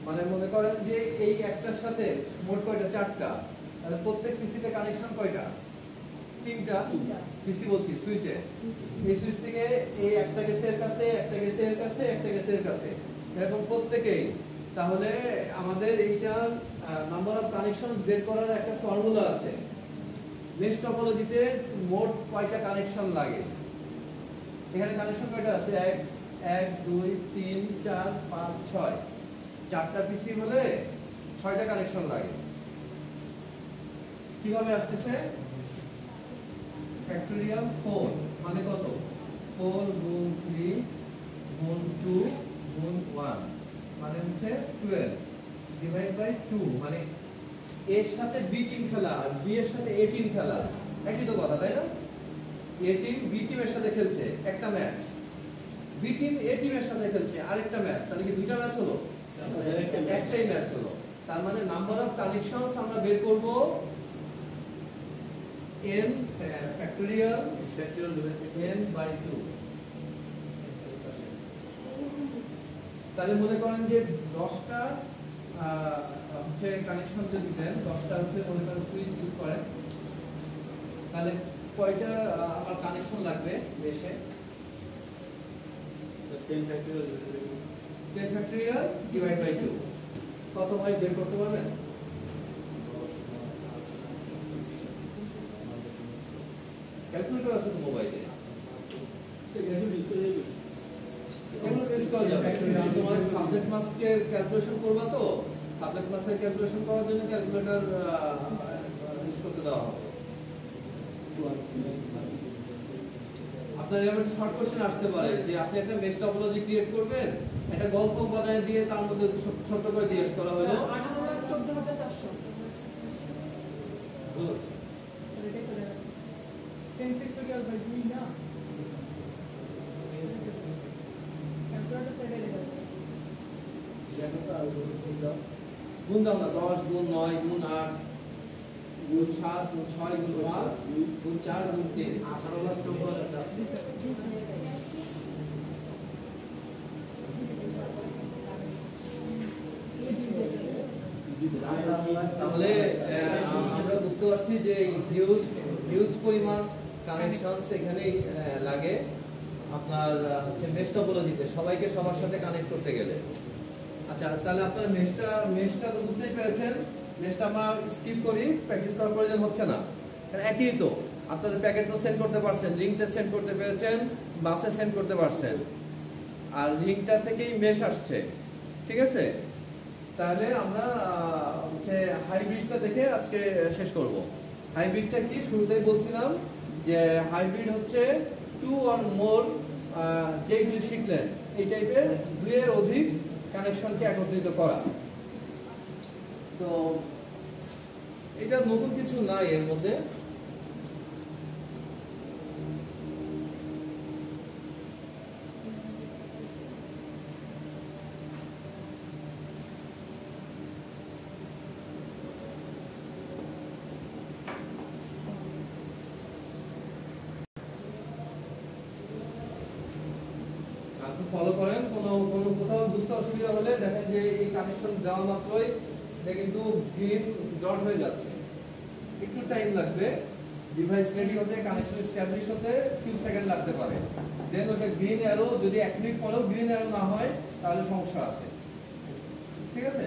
[SPEAKER 1] মানে মনে করেন যে এই একটার সাথে মোট কয়টা, চারটা, তাহলে প্রত্যেক পিসিতে কানেকশন কয়টা, তিনটা পিসি বলছি সুইচে। এই সুইচ থেকে এই একটা গেছে এর কাছে, একটা গেছে এর কাছে, একটা গেছে এর কাছে, এরকম প্রত্যেকেই। তাহলে আমাদের এইটা নাম্বার অফ কানেকশনস বের করার একটা ফর্মুলা আছে। মেশ টপোলজিতে মোট কয়টা কানেকশন লাগে, এখানে কানেকশন কয়টা আছে, 1 2 3 4 5 6, চারটা পিসি হলে 6টা কানেকশন লাগে। কিভাবে আসতেছে, ফ্যাক্টোরিয়াল 4 মানে কত, 4 গুণ 3 গুণ 2 গুণ 1 মানে হচ্ছে 12 ডিভাইড বাই 2, মানে এর সাথে বি টিম খেলা আর বি এর সাথে এ টিম খেলা, একই তো কথা, তাই না? এ টিম বি টিমের সাথে খেলছে একটা ম্যাচ, বি টিম এ টিমের সাথে খেলছে আরেকটা ম্যাচ, তাহলে কি দুইটা ম্যাচ হলো? একটাই ম্যাচ হলো। তার মানে নাম্বার অফ কানেকশনস আমরা বের করব n ফ্যাক্টোরিয়াল n বাই 2। তাহলে মনে করেন যে 10টা হচ্ছে কানেকশন যদি দেন, 10টা হচ্ছে মনে করেন সুইচ ইউজ করেন, তাহলে কয়টা আমার কানেকশন লাগবে মেশে? 10 ফ্যাক্টোরিয়াল ডিভাইড বাই 2 কত হয় বের করতে পারবেন? ক্যালকুলেটর আছে তো মোবাইলে, ক্যালকুলেটর ইউজ করা যাবে। তোমার সাবজেক্ট মাস্কের ক্যালকুলেশন করবা, তো সাবজেক্ট মাস্কের ক্যালকুলেশন করার জন্য ক্যালকুলেটর ইউজ করতে দেওয়া হবে। আপনার এরকম একটা শর্ট কোশ্চেন আসতে পারে যে আপনি একটা মেশ টপোলজি ক্রিয়েট করবেন, একটা গল্প বানায় দিয়ে তার মধ্যে ছোট করে জিজ্ঞেস করা হলো
[SPEAKER 4] 18,14,400
[SPEAKER 1] বুঝছে
[SPEAKER 4] 10 ফ্যাক্টোরিয়াল বাই 2 না, ক্যালকুলেটর পেডে গেছে
[SPEAKER 1] গুণ দাও না, 10 গুণ 9 গুণ 8 গুণ 7 গুণ 6 গুণ 5 গুণ 4 গুণ 3 18,14,400। তাহলে আমরা বুঝতে পারছি যে হিউজ পরিমাণ কানেকশনস এখানেই লাগে আপনার হচ্ছে মেশ টপোলজিতে সবাইকে সবার সাথে কানেক্ট করতে গেলে। আচ্ছা তাহলে আপনার মেশটা তো বুঝতেই পেরেছেন। মেশটা আমরা স্কিপ করি, প্র্যাকটিস করার প্রয়োজন হচ্ছে না, কারণ একই তো। আপনাদের প্যাকেট তো সেন্ড করতে পারছেন, রিংটা সেন্ড করতে পেরেছেন, বাসে সেন্ড করতে পারছেন, আর রিংটা থেকেই মেশ আসছে, ঠিক আছে। তাহলে আমরা হচ্ছে হাইব্রিডটা দেখে আজকে শেষ করব। হাইব্রিডটা কি শুরুতেই বলছিলাম যে হাইব্রিড হচ্ছে টু অর মোর, যেগুলি শিখলেন এই টাইপের দুইয়ের অধিক কানেকশনকে একত্রিত করা। তো এটা নতুন কিছু নাই এর মধ্যে। আপনি ফলো করেন, কোনো কোথাও বুঝতে অসুবিধা হলে দেখেন যে এই কানেকশন দেওয়া মাত্রই এটা কিন্তু গ্রিন ডট হয়ে যাচ্ছে। একটু টাইম লাগবে ডিভাইস রেডি হতে, কানেকশন এস্টাবলিশ হতে ফিউ সেকেন্ড লাগতে পারে। দেন ওটা গ্রিন অ্যারো যদি 1 মিনিট পরেও গ্রিন অ্যারো না হয় তাহলে সমস্যা আছে, ঠিক আছে।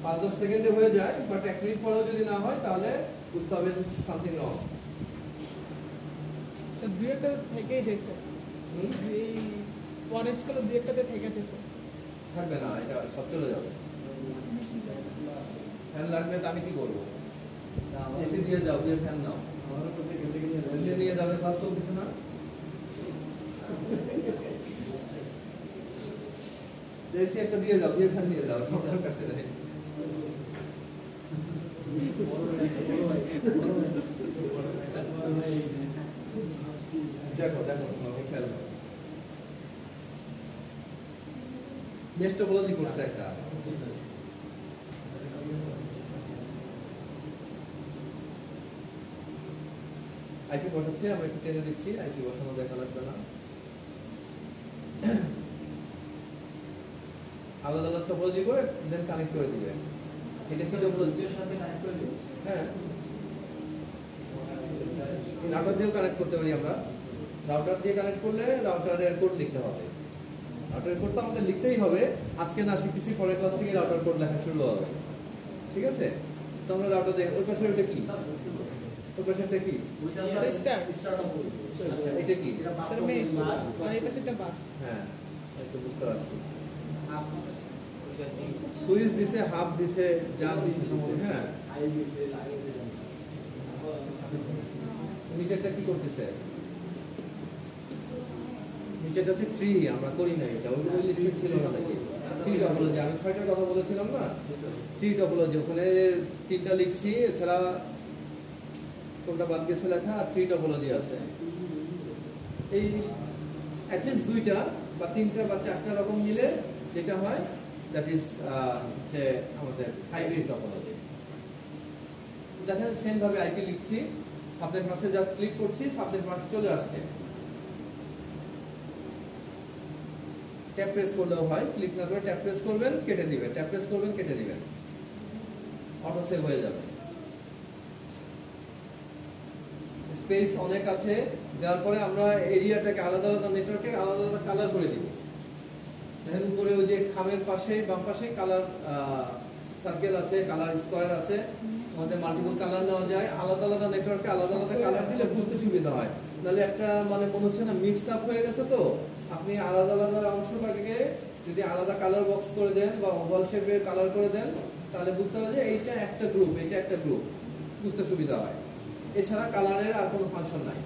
[SPEAKER 1] 5-10 সেকেন্ডে হয়ে যায়, বাট 1 মিনিট পরেও যদি না হয় তাহলে বুঝতে হবে সামথিং রং।
[SPEAKER 4] তো দুই একটা থেকেই যাইছে, এই অরেঞ্জ কালার দুই একটাতে থেকে যাচ্ছে।
[SPEAKER 1] থাকবে না, এটা সব চলে যাবে। ফ্যান লাগবে তো আমি কি করবো? এসি দিয়ে যাও, দিয়ে ফ্যান নাও, নিয়ে যাবে, ক্লাস চলতেছে না। এসি একটা দিয়ে যাও, দিয়ে ফ্যান দিয়ে যাও, সবার কাছে নেই। দেখো দেখো তোমাকে খেয়াল করো, মেশ টপোলজি করছে একটা। আইপি বসাচ্ছে, আমরা একটু টেনে দিচ্ছি, আইপি বসানো দেখা লাগবে না। আলাদা আলাদা টপোলজি করে দেন কানেক্ট করে দিবে। এটা কি টপোলজির সাথে কানেক্ট করে দিবে? হ্যাঁ, রাউটার দিয়েও কানেক্ট করতে পারি আমরা। রাউটার দিয়ে কানেক্ট করলে রাউটারের কোড লিখতে হবে। রাউটারের কোড তো আমাদের লিখতেই হবে, আজকে না শিখতেছি, পরের ক্লাস থেকে রাউটার কোড লেখা শুরু হবে, ঠিক আছে। তো আমরা রাউটার দিয়ে, ওই পাশে ওইটা কি? ওই পাশেরটা কি? আচ্ছা, এটা কি?
[SPEAKER 4] আর এই পাশে একটা বাস।
[SPEAKER 1] হ্যাঁ, একটু বুঝতে পারছি। সুইচ দিছে, হাফ দিছে, যা দিছে, হ্যাঁ। নিচেরটা কি করতেছে? নিচেরটা হচ্ছে ট্রি, আমরা করি না এটা, ওই লিস্টে ছিল না নাকি? ট্রি টপোলজি, আমি 6টার কথা বলেছিলাম না, ট্রি টপোলজি, ওখানে 3টা লিখছি, এছাড়া কোনটা বাদ গেছে লেখা, আর ট্রি টপোলজি আছে। এই অ্যাটলিস্ট 2টা বা 3টা বা 4টা রকম মিলে যেটা হয় দ্যাট ইজ হচ্ছে আমাদের হাইব্রিড টপোলজি। দেখেন সেম ভাবে আইপি লিখছি, সাবনেট মাসে জাস্ট ক্লিক করছি, সাবনেট মাস চলে আসছে। ট্যাপ প্রেস করলেও হয়, ক্লিক না করে ট্যাপ প্রেস করবেন, কেটে দিবেন, ট্যাপ প্রেস করবেন, কেটে দিবেন, অটো সেভ হয়ে যাবে। স্পেস অনেক আছে, দেওয়ার পরে আমরা এরিয়াটাকে আলাদা আলাদা, নেটওয়ার্কে আলাদা আলাদা কালার করে দিব। দেখেন উপরে ওই যে খামের পাশে বাম পাশে কালার সার্কেল আছে, কালার স্কোয়ার আছে, আমাদের মাল্টিপল কালার নেওয়া যায়। আলাদা আলাদা নেটওয়ার্কে আলাদা আলাদা কালার দিলে বুঝতে সুবিধা হয়, নাহলে একটা মানে মনে হচ্ছে না মিক্স আপ হয়ে গেছে। তো আপনি আলাদা আলাদা অংশটাকে যদি আলাদা কালার বক্স করে দেন বা ওভাল শেপের কালার করে দেন, তাহলে বুঝতে হবে যে এইটা একটা গ্রুপ, এটা একটা গ্রুপ, বুঝতে সুবিধা হয়। এছাড়া কালারের আর কোনো ফাংশন নাই,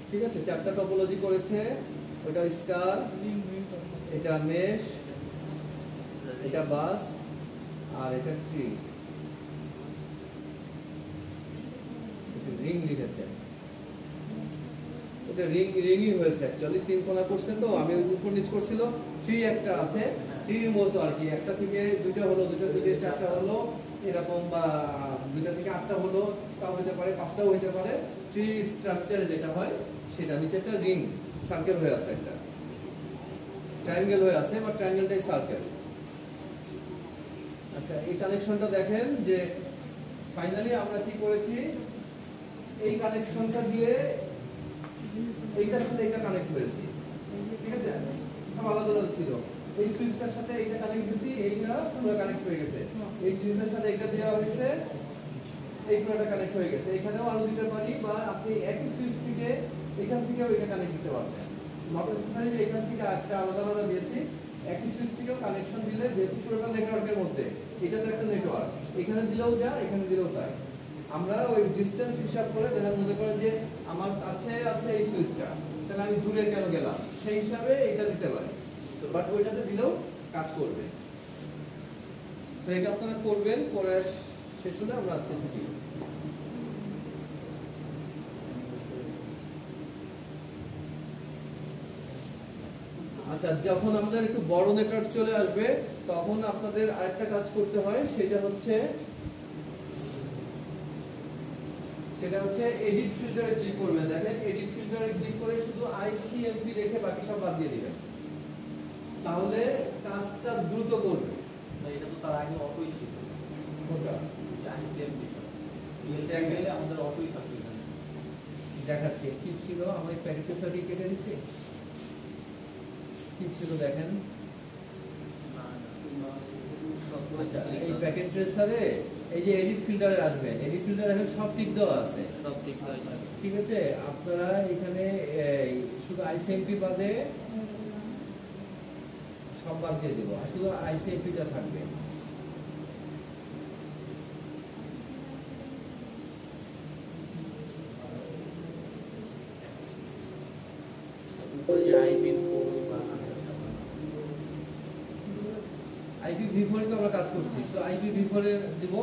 [SPEAKER 1] ঠিক আছে। 4টা টপোলজি করেছে, ওটা স্টার, এটা মেশ, এটা বাস, আর এটা ট্রি। রিং লিখেছে, এটা রিংই হয়েছে অ্যাকচুয়ালি, 3 কোণা করছে তো, আমি উপর নিচ করছিল। ট্রি একটা আছে, ট্রির মতো আর কি, একটা থেকে 2টা হলো, 2টা থেকে 4টা হলো, এরকম, বা 2টা থেকে 8টা হলো, তাও হতে পারে, 5টাও হতে পারে। ট্রি স্ট্রাকচারে যেটা হয় সেটা, নিচে একটা রিং সার্কেল হয়ে আছে, একটা ট্রায়াঙ্গেল হয়ে আছে, বা ট্রায়াঙ্গেলটাই সার্কেল। আচ্ছা, এই কানেকশনটা দেখেন যে ফাইনালি আমরা কি করেছি, এই কানেকশনটা দিয়ে এইটার সাথে এটা কানেক্ট হয়েছে, ঠিক আছে, সব আলাদা আলাদা ছিল। এই সুইচটার সাথে এইটা কানেক্ট দিছি, এইটা পুরো কানেক্ট হয়ে গেছে। এই সুইচের সাথে এটা দেওয়া হয়েছে, এই পুরোটা কানেক্ট হয়ে গেছে। এখানেও আলো দিতে পারি, বা আপনি একই সুইচ থেকে এখান থেকেও এটা কানেক্ট দিতে পারবেন। নট নেসেসারি যে এখান থেকে একটা আলাদা আলাদা দিয়েছি, একই সুইচ থেকেও কানেকশন দিলে যেহেতু পুরোটা নেটওয়ার্কের মধ্যে, এটা তো একটা নেটওয়ার্ক, এখানে দিলেও যা এখানে দিলেও তাই। আমরা ওই ডিসটেন্স হিসাব করে দেখা মনে করে যে আমার কাছে আছে এই সুইচটা, তাহলে আমি দূরে কেন গেলাম, সেই হিসাবে এটা দিতে পারি, বাট ওইটাতে দিলেও কাজ করবে। তো এটা আপনারা করবেন, পরে শেষ হলে আমরা আজকে ছুটি। আচ্ছা, যখন আমাদের একটু বড় নেটওয়ার্ক চলে আসবে তখন আপনাদের আরেকটা কাজ করতে হয়, সেটা হচ্ছে এডিট ফিল্টারে ক্লিক করবেন। দেখেন এডিট ফিল্টারে ক্লিক করে শুধু আইসিএমপি রেখে বাকি সব বাদ দিয়ে দিবেন, তাহলে কাজটা দ্রুত করবে।
[SPEAKER 5] এটা তো তার আগে অটোই ছিল,
[SPEAKER 1] ওটা
[SPEAKER 5] আইসিএমপি রিয়েল টাইম গেলে আমাদের অটোই থাকবে।
[SPEAKER 1] দেখাচ্ছি কি ছিল, আমার প্যাকেটের সার্টিফিকেট কেটে দিছি, কি ছিল দেখেন। আচ্ছা, এই প্যাকেট ট্রেসারে এই যে এডিট ফিল্টারে আসবেন, এডিট ফিল্টারে দেখেন সব টিক দেওয়া আছে,
[SPEAKER 3] সব ঠিক আছে।
[SPEAKER 1] ঠিক আছে। আপনারা এখানে শুধু আইসিএমপি বাদে সব বাদ দিয়ে দেবো, আর শুধু আইসিএমপিটা থাকবে। IPv4 তো আমরা কাজ করছি, সো IPv4 এ দিব।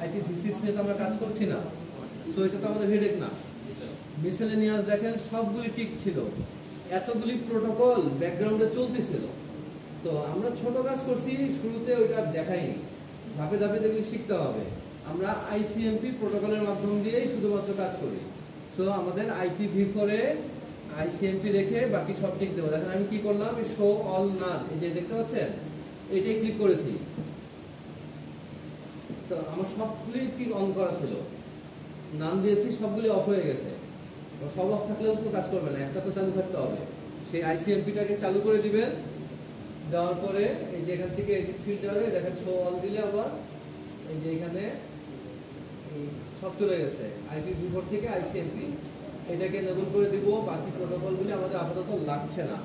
[SPEAKER 1] IPv6 নিয়ে তো আমরা কাজ করছি না, সো এটা তো আমাদের হেডেক না। মিসেলেনিয়াস দেখেন সবগুলি ঠিক ছিল, এতগুলি প্রোটোকল ব্যাকগ্রাউন্ডে চলতেছিল। তো আমরা ছোট কাজ করছি, শুরুতে ওইটা দেখাইনি, ধাপে ধাপে দেখলে শিখতে হবে। আমরা আইসিএমপি প্রোটোকলের মাধ্যম দিয়েই শুধুমাত্র কাজ করি। সো আমাদের IPv4 এ আইসিএমপি রেখে বাকি সব ঠিক দেবো। দেখেন আমি কি করলাম, শো অল নান, এই যে দেখতে পাচ্ছেন, এটাই ক্লিক করেছি। তো আমার সবগুলি ঠিক অন করা ছিল, নাম দিয়েছি, সবগুলি অফ হয়ে গেছে। সব অফ থাকলেও তো কাজ করবে না, একটা তো চালু থাকতে হবে। সেই আইসিএমপিটাকে চালু করে দিবেন, দেওয়ার পরে এই যে এখান থেকে এডিট ফিল্টারে দেখেন শো অল দিলে আবার এই যে এখানে সব চলে গেছে, IPv4 থেকে আইসিএমপি। এটাকে নতুন করে দিব। বাকি প্রোটোকলগুলি আমাদের আপাতত লাগছে না।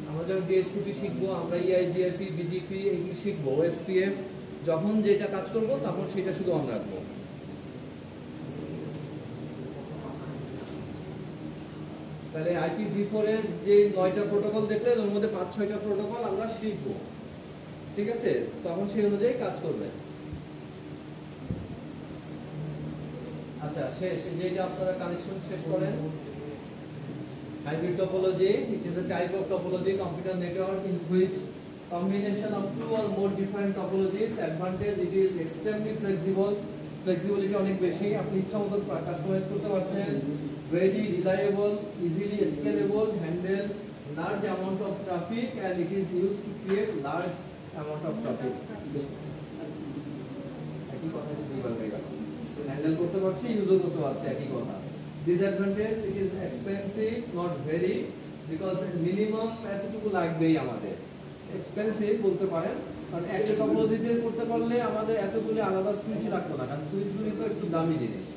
[SPEAKER 1] আমরা যখন ডিএসসিপি শিখবো, আমরা EIGRP, BGP এগুলি শিখবো, OSPF, যখন যেটা কাজ করব তখন সেটা শুধু অন রাখবো। তাহলে IPv4 এর যে 9টা প্রোটোকল দেখলেন, ওর মধ্যে 5-6টা প্রোটোকল আমরা শিখবো, ঠিক আছে, তখন সেই অনুযায়ী কাজ করবে। আচ্ছা, শেষ যেটা আপনারা কানেকশন শেষ করেন। Hybrid topology, it is a type of topology computer network in which combination of two or more different topologies. Advantage, it is extremely flexible. Flexibility অনেক বেশি, আপনি ইচ্ছা মতো কাস্টমাইজ করতে পারছেন। Very reliable, easily scalable, handle large amount of traffic, and it is used to create large amount of traffic. একই কথা দুইবার হয়ে গেল, হ্যান্ডেল করতে পারছি, ইউজও করতে পারছি, একই কথা। Disadvantage, it is expensive, not very, because minimum এতটুকু লাগবেই আমাদের। এক্সপেন্সিভ বলতে পারেন, কারণ একটা টপোলজি দিয়ে করতে পারলে আমাদের এতগুলি আলাদা সুইচ লাগতো না, কারণ সুইচগুলি তো একটু দামি জিনিস,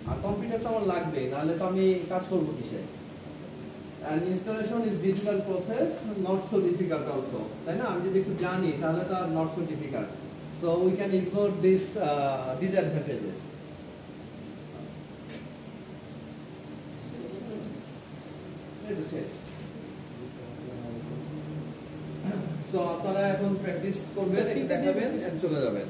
[SPEAKER 1] আর কম্পিউটার তো আমার লাগবেই, নাহলে তো আমি কাজ করবো কিসে। And installation is difficult process, not so difficult also, তাই না? আমি যদি একটু জানি তাহলে তো not so difficult, so we can ignore this disadvantages. So আপনারা এখন প্র্যাকটিস করবেন, এটা দেখাবেন, চলে যাবেন।